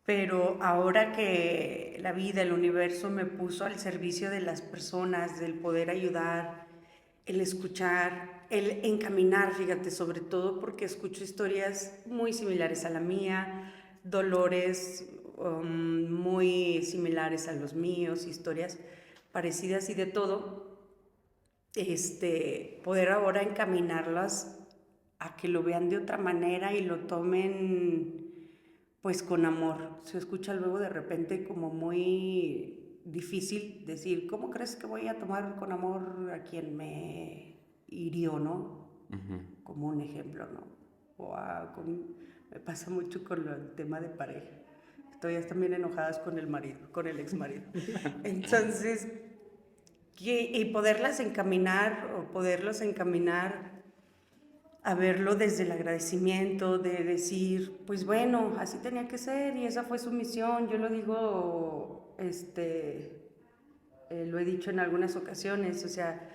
[SPEAKER 2] Pero ahora que la vida, el universo me puso al servicio de las personas, del poder ayudar, el escuchar, el encaminar, fíjate, sobre todo porque escucho historias muy similares a la mía, dolores muy similares a los míos, historias parecidas y de todo, poder ahora encaminarlas a que lo vean de otra manera y lo tomen pues con amor. Se escucha luego de repente como muy difícil decir, ¿cómo crees que voy a tomar con amor a quien me hirió, no?
[SPEAKER 1] Ujú.
[SPEAKER 2] Como un ejemplo, ¿no? Me pasa mucho con el tema de pareja. Estoy también enojadas con el marido, con el ex marido. Entonces, y poderlas encaminar o poderlos encaminar a verlo desde el agradecimiento, de decir, pues bueno, así tenía que ser y esa fue su misión. Yo lo digo, lo he dicho en algunas ocasiones, o sea,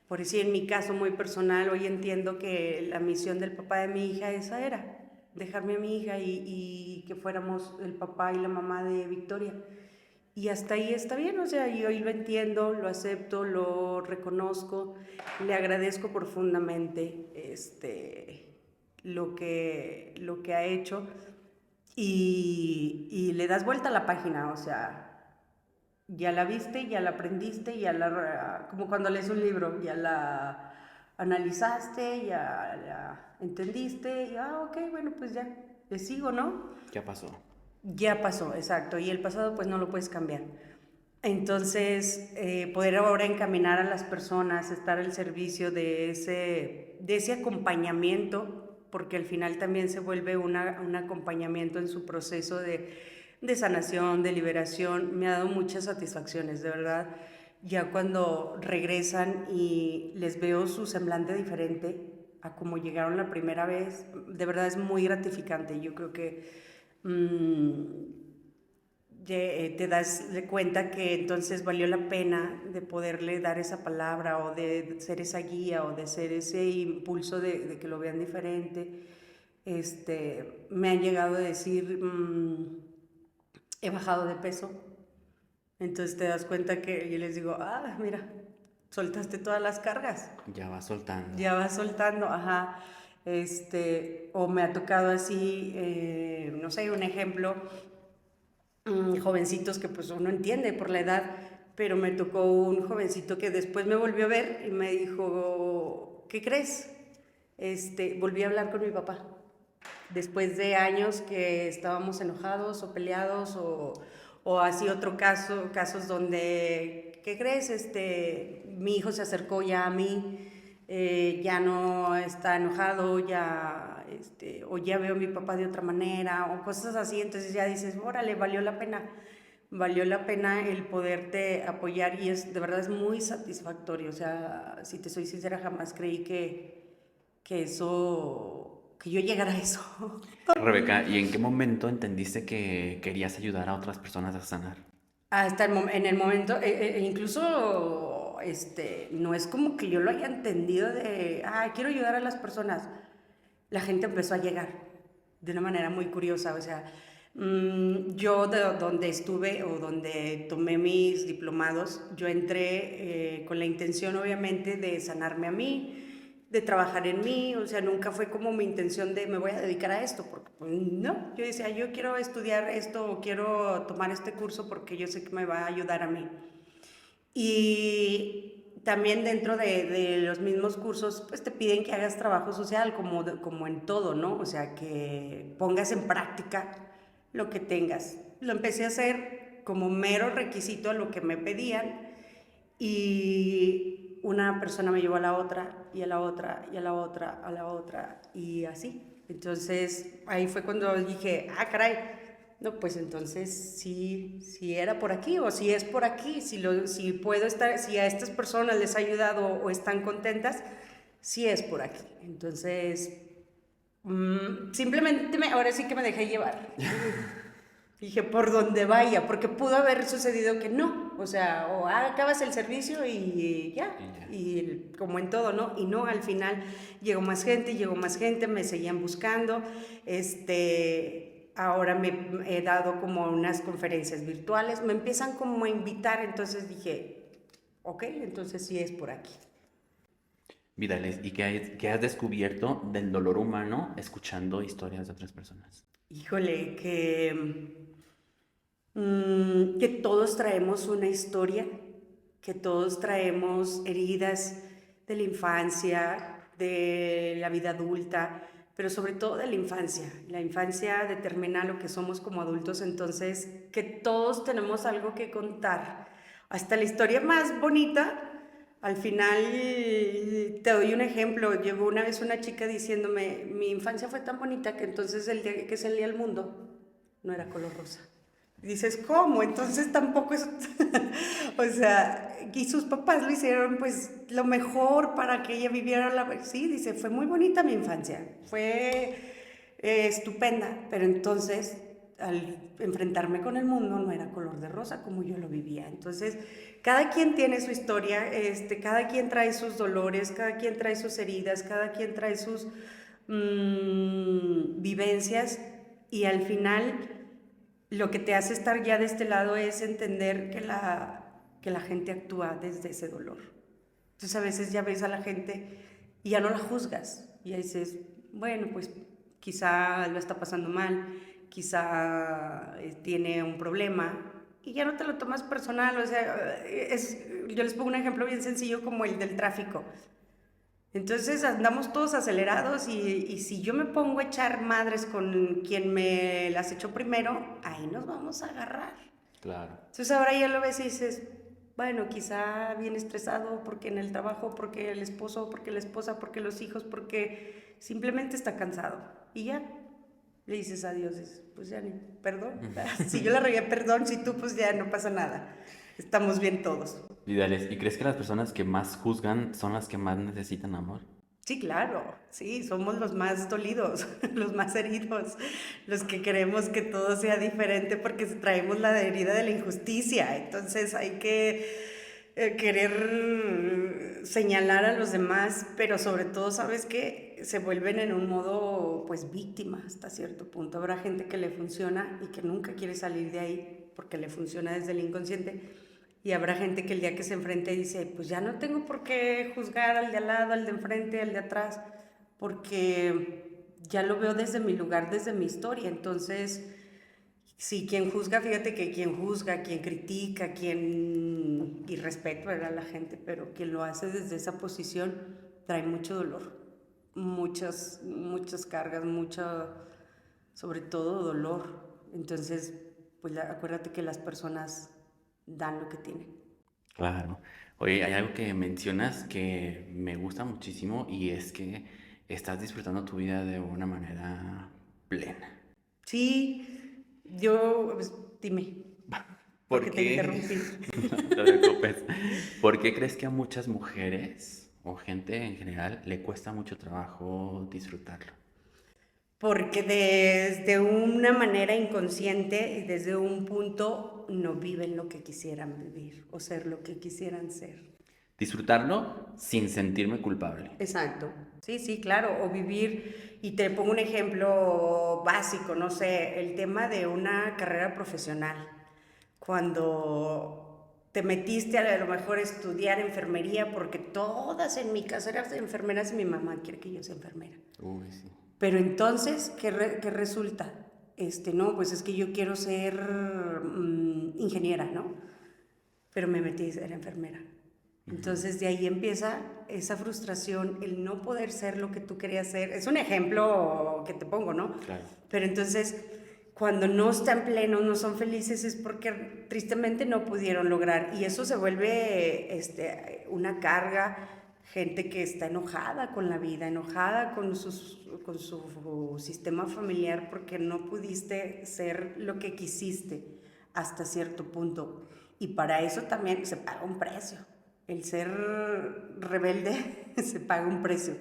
[SPEAKER 2] por decir en mi caso muy personal, hoy entiendo que la misión del papá de mi hija esa era, dejarme a mi hija y que fuéramos el papá y la mamá de Victoria. y hasta ahí está bien, o sea, yo hoy lo entiendo, lo acepto, lo reconozco, le agradezco profundamente lo que ha hecho y le das vuelta a la página, o sea, ya la viste, ya la aprendiste, como cuando lees un libro, ya la analizaste, ya la entendiste, y ok, bueno, pues ya, le sigo, ¿no?
[SPEAKER 1] Ya pasó.
[SPEAKER 2] Ya pasó, exacto, y el pasado pues no lo puedes cambiar. Entonces, poder ahora encaminar a las personas, estar al servicio de ese acompañamiento, porque al final también se vuelve un acompañamiento en su proceso de sanación, de liberación, me ha dado muchas satisfacciones, de verdad. Ya cuando regresan y les veo su semblante diferente a como llegaron la primera vez, de verdad es muy gratificante. Yo creo que te das de cuenta que entonces valió la pena de poderle dar esa palabra o de ser esa guía o de ser ese impulso de que lo vean diferente. Me han llegado a decir, he bajado de peso. Entonces te das cuenta que yo les digo, mira, soltaste todas las cargas.
[SPEAKER 1] Ya va soltando.
[SPEAKER 2] Ya vas soltando, ajá. O me ha tocado así, no sé, un ejemplo, jovencitos que pues uno entiende por la edad, pero me tocó un jovencito que después me volvió a ver y me dijo, ¿qué crees? Volví a hablar con mi papá. Después de años que estábamos enojados o peleados o así otro caso, casos donde, ¿qué crees? Mi hijo se acercó ya a mí, ya no está enojado, ya, o ya veo a mi papá de otra manera, o cosas así, entonces ya dices, órale, valió la pena el poderte apoyar y de verdad es muy satisfactorio, o sea, si te soy sincera, jamás creí que yo llegara a eso.
[SPEAKER 1] Rebeca, ¿y en qué momento entendiste que querías ayudar a otras personas a sanar?
[SPEAKER 2] En el momento, incluso, no es como que yo lo haya entendido quiero ayudar a las personas. La gente empezó a llegar de una manera muy curiosa, o sea, yo de donde estuve o donde tomé mis diplomados, yo entré con la intención obviamente de sanarme a mí, de trabajar en mí, o sea, nunca fue como mi intención de me voy a dedicar a esto, porque pues, no, yo decía, yo quiero estudiar esto o quiero tomar este curso porque yo sé que me va a ayudar a mí. Y también dentro de los mismos cursos, pues te piden que hagas trabajo social, como en todo, ¿no? O sea, que pongas en práctica lo que tengas. Lo empecé a hacer como mero requisito a lo que me pedían y una persona me llevó a la otra, y a la otra, y a la otra, a la otra, y así. Entonces, ahí fue cuando dije, caray, no, pues entonces sí era por aquí, o si es por aquí, si puedo estar, si a estas personas les ha ayudado o están contentas, sí es por aquí. Entonces, simplemente ahora sí que me dejé llevar. Dije, por donde vaya, porque pudo haber sucedido que no, o sea, o acabas el servicio y ya, y como en todo, ¿no? Y no, al final llegó más gente, me seguían buscando, ahora me he dado como unas conferencias virtuales, me empiezan como a invitar, entonces dije, ok, entonces sí es por aquí.
[SPEAKER 1] Vidales, ¿y qué has descubierto del dolor humano escuchando historias de otras personas?
[SPEAKER 2] Híjole, que todos traemos una historia, que todos traemos heridas de la infancia, de la vida adulta, pero sobre todo de la infancia. La infancia determina lo que somos como adultos, entonces que todos tenemos algo que contar. Hasta la historia más bonita, al final, te doy un ejemplo, llegó una vez una chica diciéndome, mi infancia fue tan bonita que entonces el día que salí al mundo no era color rosa. Dices, ¿cómo? Entonces tampoco es... o sea, y sus papás lo hicieron pues lo mejor para que ella viviera la... Sí, dice, fue muy bonita mi infancia, fue estupenda, pero entonces al enfrentarme con el mundo no era color de rosa como yo lo vivía. Entonces, cada quien tiene su historia, cada quien trae sus dolores, cada quien trae sus heridas, cada quien trae sus vivencias y al final lo que te hace estar ya de este lado es entender que la gente actúa desde ese dolor. Entonces a veces ya ves a la gente y ya no la juzgas. Y ya dices, bueno, pues quizá lo está pasando mal, quizá tiene un problema. Y ya no te lo tomas personal. O sea, yo les pongo un ejemplo bien sencillo como el del tráfico. Entonces andamos todos acelerados y si yo me pongo a echar madres con quien me las echó primero, ahí nos vamos a agarrar.
[SPEAKER 1] Claro.
[SPEAKER 2] Entonces ahora ya lo ves y dices, bueno, quizá viene estresado porque en el trabajo, porque el esposo, porque la esposa, porque los hijos, porque simplemente está cansado. Y ya, le dices adiós, pues ya ni, perdón. Si yo la regué, perdón, si tú, pues ya no pasa nada. Estamos bien todos.
[SPEAKER 1] Vidales, ¿y crees que las personas que más juzgan son las que más necesitan amor?
[SPEAKER 2] Sí, claro, sí, somos los más dolidos, los más heridos, los que queremos que todo sea diferente porque traemos la herida de la injusticia. Entonces hay que querer señalar a los demás, pero sobre todo, ¿sabes qué? Se vuelven en un modo, pues, víctima hasta cierto punto. Habrá gente que le funciona y que nunca quiere salir de ahí porque le funciona desde el inconsciente. Y habrá gente que el día que se enfrente dice, pues ya no tengo por qué juzgar al de al lado, al de enfrente, al de atrás, porque ya lo veo desde mi lugar, desde mi historia. Entonces, sí, quien juzga, fíjate que quien juzga, quien critica, quien, y respeto a la gente, pero quien lo hace desde esa posición trae mucho dolor, muchas cargas, mucho, sobre todo dolor. Entonces, pues acuérdate que las personas dan lo que tienen.
[SPEAKER 1] Claro. Oye, hay algo que mencionas que me gusta muchísimo y es que estás disfrutando tu vida de una manera plena.
[SPEAKER 2] Sí, yo, pues, dime,
[SPEAKER 1] ¿Por
[SPEAKER 2] porque te
[SPEAKER 1] qué?
[SPEAKER 2] interrumpí.
[SPEAKER 1] No te preocupes. ¿Por qué crees que a muchas mujeres o gente en general le cuesta mucho trabajo disfrutarlo?
[SPEAKER 2] Porque desde una manera inconsciente y desde un punto no viven lo que quisieran vivir o ser lo que quisieran ser.
[SPEAKER 1] Disfrutarlo sin sentirme culpable.
[SPEAKER 2] Exacto. Sí, sí, claro. O vivir, y te pongo un ejemplo básico, no sé, el tema de una carrera profesional. Cuando te metiste a lo mejor a estudiar enfermería, porque todas en mi casa eran enfermeras y mi mamá quiere que yo sea enfermera.
[SPEAKER 1] Uy, sí.
[SPEAKER 2] Pero entonces, ¿qué resulta? No, pues es que yo quiero ser ingeniera, ¿no? Pero me metí a ser enfermera. Entonces de ahí empieza esa frustración, el no poder ser lo que tú querías ser. Es un ejemplo que te pongo, ¿no?
[SPEAKER 1] Claro.
[SPEAKER 2] Pero entonces, cuando no están plenos, no son felices, es porque tristemente no pudieron lograr. Y eso se vuelve una carga, gente que está enojada con la vida, enojada con su sistema familiar porque no pudiste ser lo que quisiste hasta cierto punto. Y para eso también se paga un precio. El ser rebelde se paga un precio.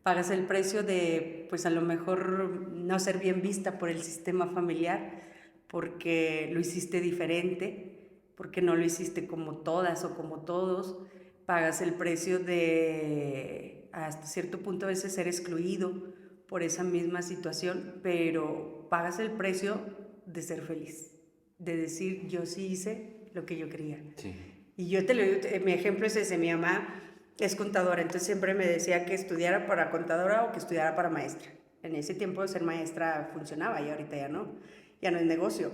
[SPEAKER 2] Pagas el precio de, pues a lo mejor no ser bien vista por el sistema familiar, porque lo hiciste diferente, porque no lo hiciste como todas o como todos. Pagas el precio de, hasta cierto punto a veces, ser excluido por esa misma situación, pero pagas el precio de ser feliz, de decir, yo sí hice lo que yo quería.
[SPEAKER 1] Sí.
[SPEAKER 2] Y yo te lo digo, mi ejemplo es ese, mi mamá es contadora, entonces siempre me decía que estudiara para contadora o que estudiara para maestra. En ese tiempo ser maestra funcionaba y ahorita ya no es negocio.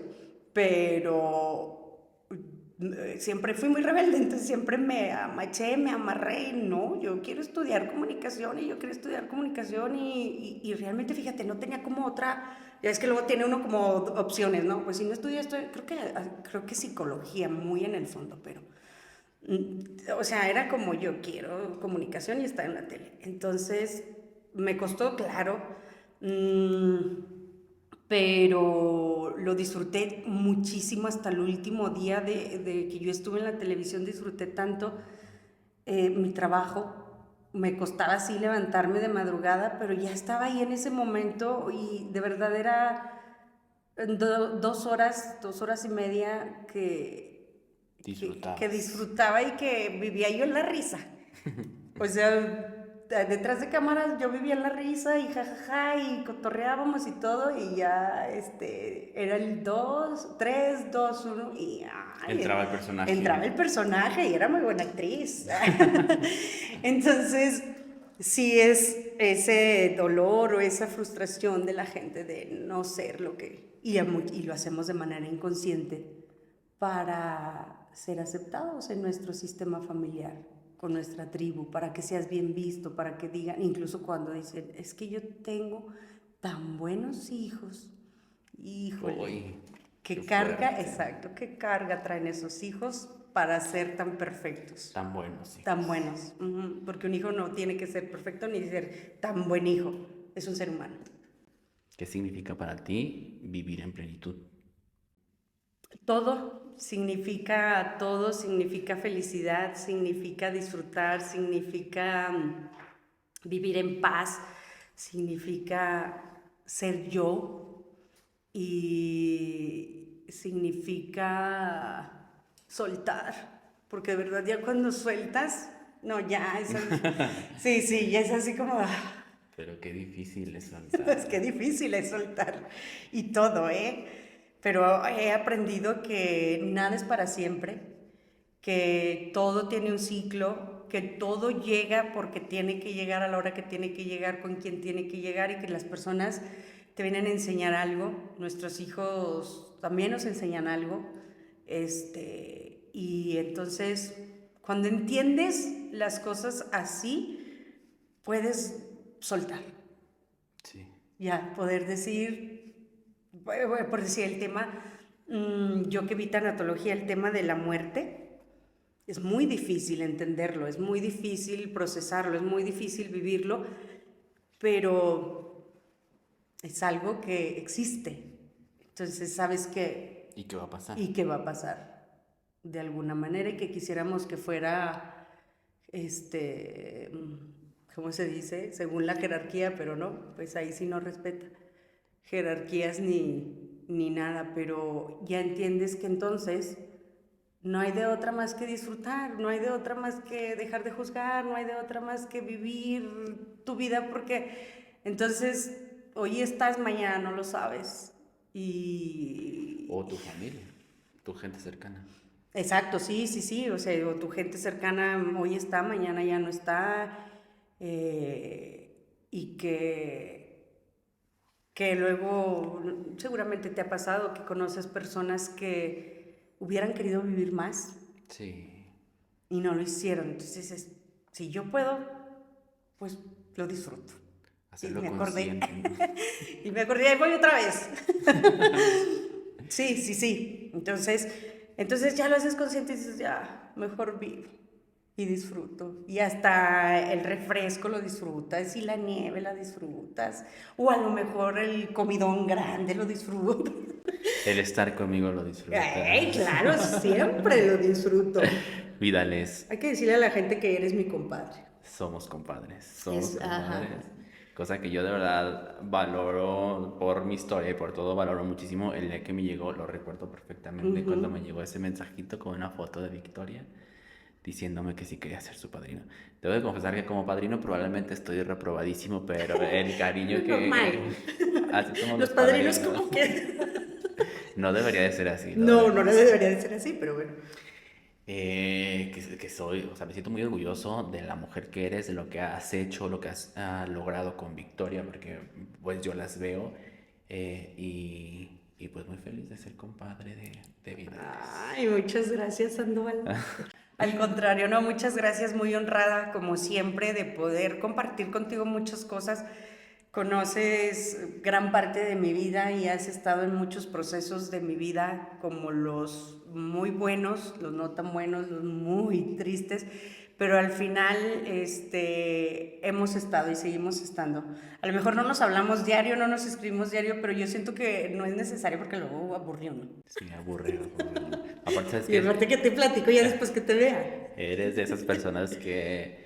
[SPEAKER 2] Pero siempre fui muy rebelde, entonces siempre me amaché, me amarré y no, yo quiero estudiar comunicación y yo quiero estudiar comunicación y realmente, fíjate, no tenía como otra, ya es que luego tiene uno como opciones, ¿no? Pues si no estudio esto, creo que psicología muy en el fondo, pero o sea, era como yo quiero comunicación y estar en la tele. Entonces, me costó, claro, pero lo disfruté muchísimo hasta el último día de que yo estuve en la televisión, disfruté tanto mi trabajo. Me costaba así levantarme de madrugada, pero ya estaba ahí en ese momento y de verdad era 2 horas y media que disfrutaba y que vivía yo en la risa. O sea, detrás de cámaras yo vivía en la risa y jajaja y cotorreábamos y todo y ya era el 2 3 2 1 y ay,
[SPEAKER 1] Entraba el personaje.
[SPEAKER 2] entraba el personaje y era muy buena actriz. Entonces, sí es ese dolor o esa frustración de la gente de no ser lo que... Y lo hacemos de manera inconsciente para ser aceptados en nuestro sistema familiar, con nuestra tribu, para que seas bien visto, para que digan, incluso cuando dicen, es que yo tengo tan buenos hijos, híjole,
[SPEAKER 1] Uy,
[SPEAKER 2] qué
[SPEAKER 1] qué
[SPEAKER 2] carga,
[SPEAKER 1] fuerte.
[SPEAKER 2] exacto, qué carga traen esos hijos para ser tan perfectos,
[SPEAKER 1] Tan buenos, hijos.
[SPEAKER 2] tan buenos, porque un hijo no tiene que ser perfecto ni ser tan buen hijo, es un ser humano.
[SPEAKER 1] ¿Qué significa para ti vivir en plenitud?
[SPEAKER 2] Todo significa felicidad, significa disfrutar, significa vivir en paz, significa ser yo y significa soltar, porque de verdad ya cuando sueltas, no, ya, sí, ya es así como...
[SPEAKER 1] Pero qué difícil es soltar.
[SPEAKER 2] Es que difícil es soltar y todo, ¿eh? Pero he aprendido que nada es para siempre, que todo tiene un ciclo, que todo llega porque tiene que llegar a la hora que tiene que llegar, con quien tiene que llegar y que las personas te vienen a enseñar algo. Nuestros hijos también nos enseñan algo. Y entonces, cuando entiendes las cosas así, puedes soltar.
[SPEAKER 1] Sí.
[SPEAKER 2] Ya, poder decir, por decir el tema, yo que vi tanatología, el tema de la muerte, es muy difícil entenderlo, es muy difícil procesarlo, es muy difícil vivirlo, pero es algo que existe. Entonces sabes que...
[SPEAKER 1] ¿Y qué va a pasar?
[SPEAKER 2] Y que va a pasar de alguna manera y que quisiéramos que fuera, ¿cómo se dice? Según la jerarquía, pero no, pues ahí sí no respeta jerarquías ni nada, pero ya entiendes que entonces no hay de otra más que disfrutar, no hay de otra más que dejar de juzgar, no hay de otra más que vivir tu vida, porque entonces hoy estás, mañana no lo sabes.
[SPEAKER 1] O tu familia, tu gente cercana.
[SPEAKER 2] Exacto, sí, o sea, o tu gente cercana hoy está, mañana ya no está, y que luego seguramente te ha pasado que conoces personas que hubieran querido vivir más
[SPEAKER 1] Sí.
[SPEAKER 2] y no lo hicieron. Entonces dices, si yo puedo, pues lo disfruto.
[SPEAKER 1] Hacerlo
[SPEAKER 2] me acordé.
[SPEAKER 1] consciente, ¿no?
[SPEAKER 2] Y me acordé, ahí voy otra vez. Sí. Entonces ya lo haces consciente y dices, ya, mejor vivo y disfruto. Y hasta el refresco lo disfrutas y la nieve la disfrutas. O a lo mejor el comidón grande lo disfrutas.
[SPEAKER 1] El estar conmigo lo disfrutas.
[SPEAKER 2] Ay, claro, siempre lo disfruto.
[SPEAKER 1] Vidales,
[SPEAKER 2] Hay que decirle a la gente que eres mi compadre.
[SPEAKER 1] somos compadres, somos
[SPEAKER 2] Ajá.
[SPEAKER 1] compadres. Cosa que yo de verdad valoro por mi historia y por todo, valoro muchísimo. El día que me llegó, lo recuerdo perfectamente, cuando me llegó ese mensajito con una foto de Victoria diciéndome que sí quería ser su padrino. Debo de confesar que como padrino probablemente estoy reprobadísimo, pero el cariño
[SPEAKER 2] Normal.
[SPEAKER 1] así como
[SPEAKER 2] Los padrinos como que...
[SPEAKER 1] no debería de ser así,
[SPEAKER 2] No debería de ser así, pero bueno.
[SPEAKER 1] que soy, o sea, me siento muy orgulloso de la mujer que eres, de lo que has hecho, lo que has logrado con Victoria, porque pues yo las veo y pues muy feliz de ser compadre de Vidales.
[SPEAKER 2] Ay, muchas gracias, Sandoval. Al contrario, no, muchas gracias, muy honrada como siempre de poder compartir contigo muchas cosas. Conoces gran parte de mi vida y has estado en muchos procesos de mi vida, como los muy buenos, los no tan buenos, los muy tristes, pero al final hemos estado y seguimos estando. A lo mejor no nos hablamos diario, no nos escribimos diario, pero yo siento que no es necesario porque luego aburrió, ¿no?
[SPEAKER 1] Sí, aburre. Aparte, ¿sabes
[SPEAKER 2] Y
[SPEAKER 1] qué?
[SPEAKER 2] aparte que te platico ya después que te vea.
[SPEAKER 1] Eres de esas personas que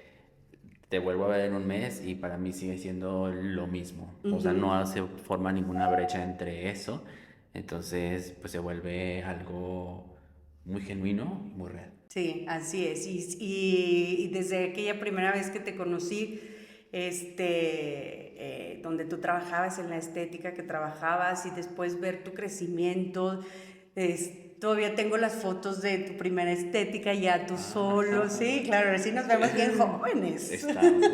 [SPEAKER 1] te vuelvo a ver en un mes y para mí sigue siendo lo mismo. O sea, no se forma ninguna brecha entre eso. Entonces, pues se vuelve algo muy genuino y muy real.
[SPEAKER 2] Sí, así es. Y desde aquella primera vez que te conocí, donde tú trabajabas, en la estética que trabajabas y después ver tu crecimiento. Todavía tengo las fotos de tu primera estética ya tú solo, sí, claro, así nos vemos bien jóvenes.
[SPEAKER 1] Estamos.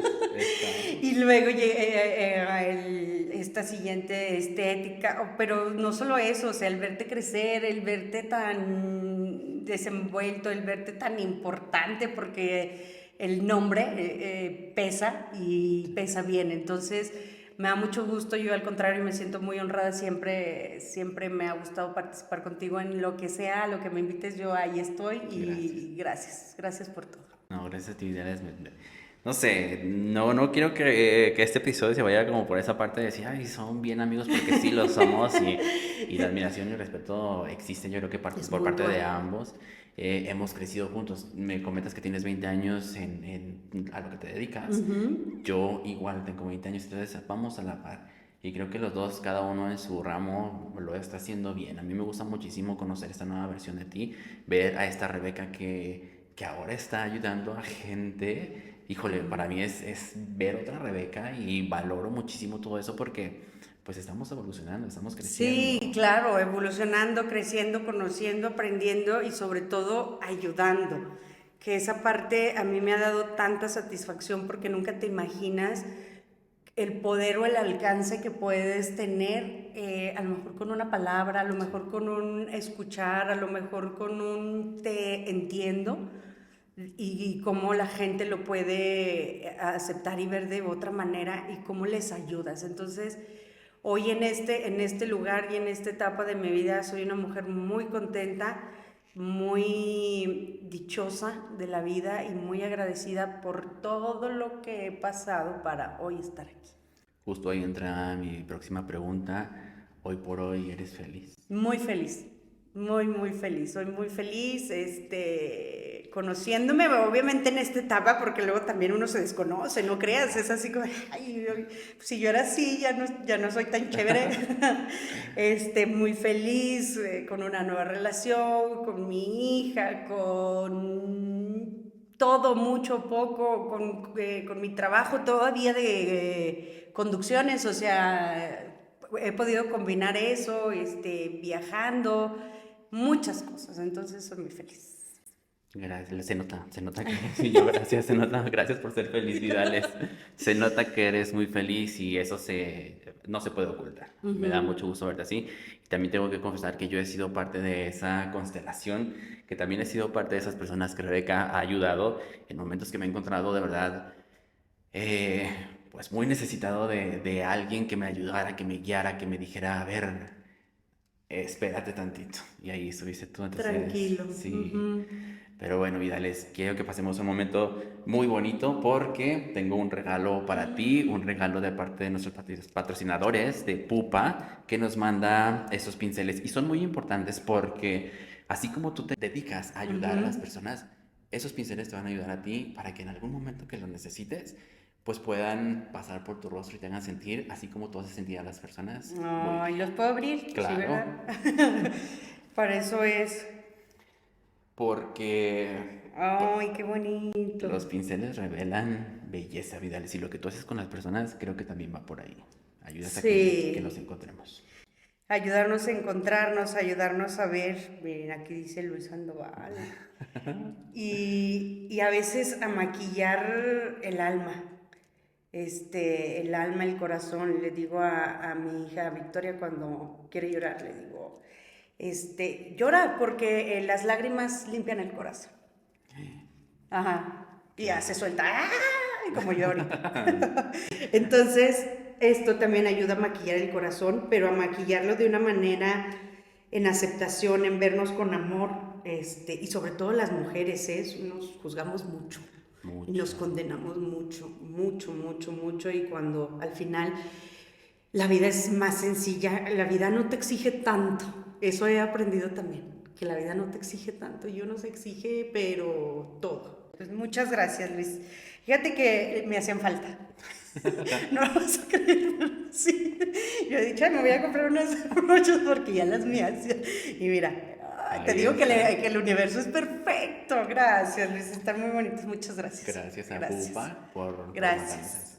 [SPEAKER 2] Y luego esta siguiente estética, pero no solo eso, o sea, el verte crecer, el verte tan desenvuelto, el verte tan importante, porque el nombre pesa y pesa bien, entonces me da mucho gusto, yo al contrario me siento muy honrada, siempre me ha gustado participar contigo en lo que sea, lo que me invites, yo ahí estoy y gracias por todo.
[SPEAKER 1] No, gracias a ti, Vidales. No sé, no quiero que este episodio se vaya como por esa parte de decir, ay, son bien amigos, porque sí lo somos y la admiración y el respeto existen, yo creo que por parte de ambos. Hemos crecido juntos. Me comentas que tienes 20 años a lo que te dedicas. Yo igual tengo 20 años, entonces vamos a la par. Y creo que los dos, cada uno en su ramo, lo está haciendo bien. A mí me gusta muchísimo conocer esta nueva versión de ti, ver a esta Rebeca que ahora está ayudando a gente. Híjole, para mí es ver otra Rebeca y valoro muchísimo todo eso porque pues estamos evolucionando, estamos creciendo.
[SPEAKER 2] Sí, claro, evolucionando, creciendo, conociendo, aprendiendo y sobre todo ayudando. Que esa parte a mí me ha dado tanta satisfacción porque nunca te imaginas el poder o el alcance que puedes tener, a lo mejor con una palabra, a lo mejor con un escuchar, a lo mejor con un te entiendo, y cómo la gente lo puede aceptar y ver de otra manera y cómo les ayudas. Entonces, hoy en este lugar y en esta etapa de mi vida soy una mujer muy contenta, muy dichosa de la vida y muy agradecida por todo lo que he pasado para hoy estar aquí.
[SPEAKER 1] Justo ahí entra mi próxima pregunta. Hoy por hoy, ¿eres feliz?
[SPEAKER 2] Muy feliz, muy feliz. Soy muy feliz, conociéndome, obviamente en esta etapa, porque luego también uno se desconoce, no creas, es así como, ay, si yo era así, ya no soy tan chévere. Muy feliz, con una nueva relación, con mi hija, con todo, mucho, poco, con mi trabajo todavía de conducciones, o sea, he podido combinar eso, viajando, muchas cosas, entonces soy muy feliz.
[SPEAKER 1] Gracias, se nota que sí, yo gracias, se nota, gracias por ser feliz, Vidales. Se nota que eres muy feliz y eso no se puede ocultar. Me da mucho gusto verte así. Y también tengo que confesar que yo he sido parte de esa constelación, que también he sido parte de esas personas que Rebeca ha ayudado en momentos que me he encontrado de verdad, eh, pues muy necesitado de alguien que me ayudara, que me guiara, que me dijera, a ver, espérate tantito. Y ahí estuviste tú, entonces.
[SPEAKER 2] Tranquilo.
[SPEAKER 1] Sí. Pero bueno, Vidales, quiero que pasemos un momento muy bonito porque tengo un regalo para ti, un regalo de parte de nuestros patrocinadores de Pupa, que nos manda esos pinceles. Y son muy importantes porque así como tú te dedicas a ayudar a las personas, esos pinceles te van a ayudar a ti para que en algún momento que lo necesites, pues puedan pasar por tu rostro y te hagan sentir así como tú haces sentir a las personas.
[SPEAKER 2] Ay, ¿los puedo abrir?
[SPEAKER 1] Claro.
[SPEAKER 2] Sí, ¿verdad? Para eso es.
[SPEAKER 1] Porque
[SPEAKER 2] Ay, qué bonito.
[SPEAKER 1] los pinceles revelan belleza, Vidales. Y lo que tú haces con las personas creo que también va por ahí. Ayudas a que nos encontremos.
[SPEAKER 2] Ayudarnos a encontrarnos, ayudarnos a ver. Miren, aquí dice Luis Sandoval. Y a veces a maquillar el alma. El alma, el corazón. Le digo a mi hija Victoria cuando quiere llorar, le digo, llora porque las lágrimas limpian el corazón. Ajá. Y ya se suelta, ¡ay! Como yo ahorita. Entonces, esto también ayuda a maquillar el corazón, pero a maquillarlo de una manera en aceptación, en vernos con amor, y sobre todo las mujeres, nos juzgamos mucho. Y nos condenamos mucho, y cuando al final la vida es más sencilla, la vida no te exige tanto, eso he aprendido también, que la vida no te exige tanto, y uno se exige, pero todo. Pues muchas gracias, Luis. Fíjate que me hacían falta. No lo vas a creer, pero sí. Yo he dicho, me voy a comprar unas brochas porque ya las mías. Y mira, te digo que el universo es perfecto. Gracias, Luis. Están muy bonitos. Muchas gracias.
[SPEAKER 1] Gracias a Pupa por
[SPEAKER 2] gracias.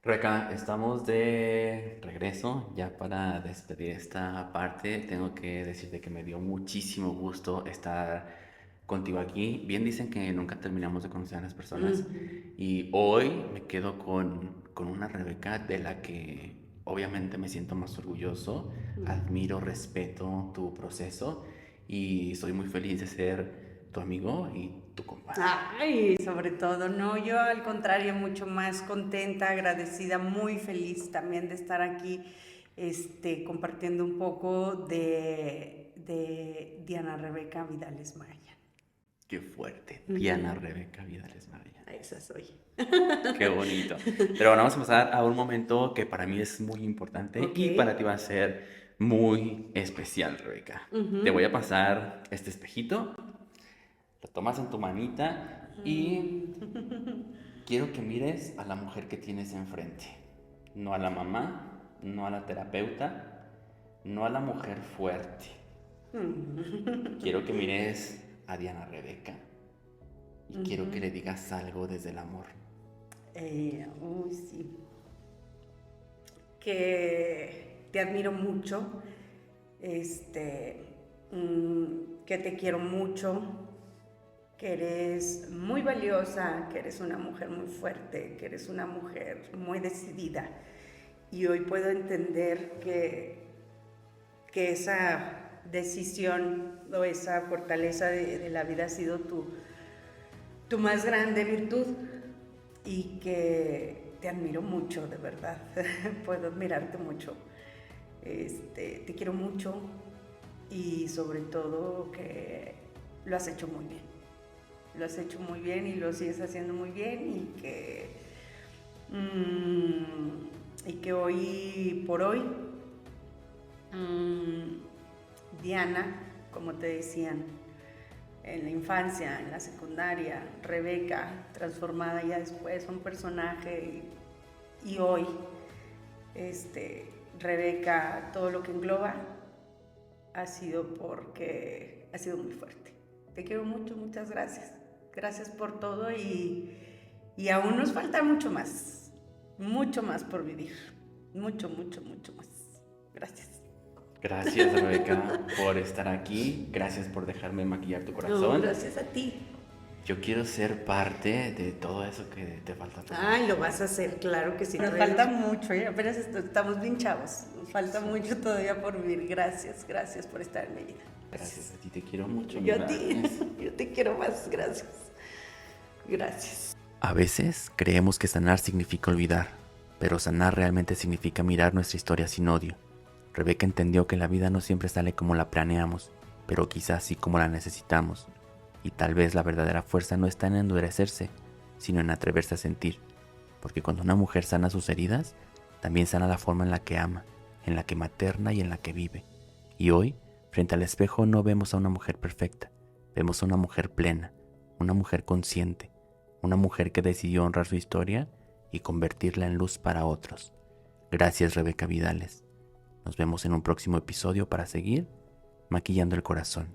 [SPEAKER 1] Rebeca, estamos de regreso. Ya para despedir esta parte, tengo que decirte que me dio muchísimo gusto estar contigo aquí. Bien dicen que nunca terminamos de conocer a las personas y hoy me quedo con una Rebeca de la que obviamente me siento más orgulloso. Admiro, respeto tu proceso y soy muy feliz de ser tu amigo y tu compadre.
[SPEAKER 2] Ay, sobre todo, no, yo al contrario, mucho más contenta, agradecida, muy feliz también de estar aquí, compartiendo un poco de Diana Rebeca Vidales Maya.
[SPEAKER 1] Qué fuerte. Diana Rebeca Vidales Maya.
[SPEAKER 2] Esa soy.
[SPEAKER 1] Qué bonito. Pero bueno, vamos a pasar a un momento que para mí es muy importante
[SPEAKER 2] Ok.
[SPEAKER 1] y para ti va a ser muy especial, Rebeca. Te voy a pasar este espejito, lo tomas en tu manita y quiero que mires a la mujer que tienes enfrente. No a la mamá, no a la terapeuta, no a la mujer fuerte. Quiero que mires a Diana Rebeca y quiero que le digas algo desde el amor.
[SPEAKER 2] Uy, sí. Que te admiro mucho, que te quiero mucho, que eres muy valiosa, que eres una mujer muy fuerte, que eres una mujer muy decidida. Y hoy puedo entender que esa decisión o esa fortaleza de la vida ha sido tu más grande virtud y que te admiro mucho, de verdad. Puedo admirarte mucho. Te quiero mucho y sobre todo que lo has hecho muy bien. Lo has hecho muy bien y lo sigues haciendo muy bien y que hoy por hoy Diana, como te decían, en la infancia, en la secundaria, Rebeca, transformada ya después, un personaje, y hoy, Rebeca, todo lo que engloba, ha sido porque ha sido muy fuerte. Te quiero mucho, muchas gracias. Gracias por todo y aún nos falta mucho más por vivir. Mucho, mucho, mucho más. Gracias.
[SPEAKER 1] Gracias, Rebeca, por estar aquí. Gracias por dejarme maquillar tu corazón.
[SPEAKER 2] No, gracias a ti.
[SPEAKER 1] Yo quiero ser parte de todo eso que te falta.
[SPEAKER 2] Ay, lo vas a hacer, claro que sí. Nos falta mucho, apenas estamos bien chavos. Nos falta mucho todavía por vivir. Gracias, gracias por estar en mi vida.
[SPEAKER 1] Gracias a ti, te quiero mucho.
[SPEAKER 2] Yo a ti, yo te quiero más. Gracias. Gracias.
[SPEAKER 1] A veces creemos que sanar significa olvidar, pero sanar realmente significa mirar nuestra historia sin odio. Rebeca entendió que la vida no siempre sale como la planeamos, pero quizás sí como la necesitamos. Y tal vez la verdadera fuerza no está en endurecerse, sino en atreverse a sentir. Porque cuando una mujer sana sus heridas, también sana la forma en la que ama, en la que materna y en la que vive. Y hoy, frente al espejo, no vemos a una mujer perfecta, vemos a una mujer plena, una mujer consciente, una mujer que decidió honrar su historia y convertirla en luz para otros. Gracias, Rebeca Vidales. Nos vemos en un próximo episodio para seguir maquillando el corazón.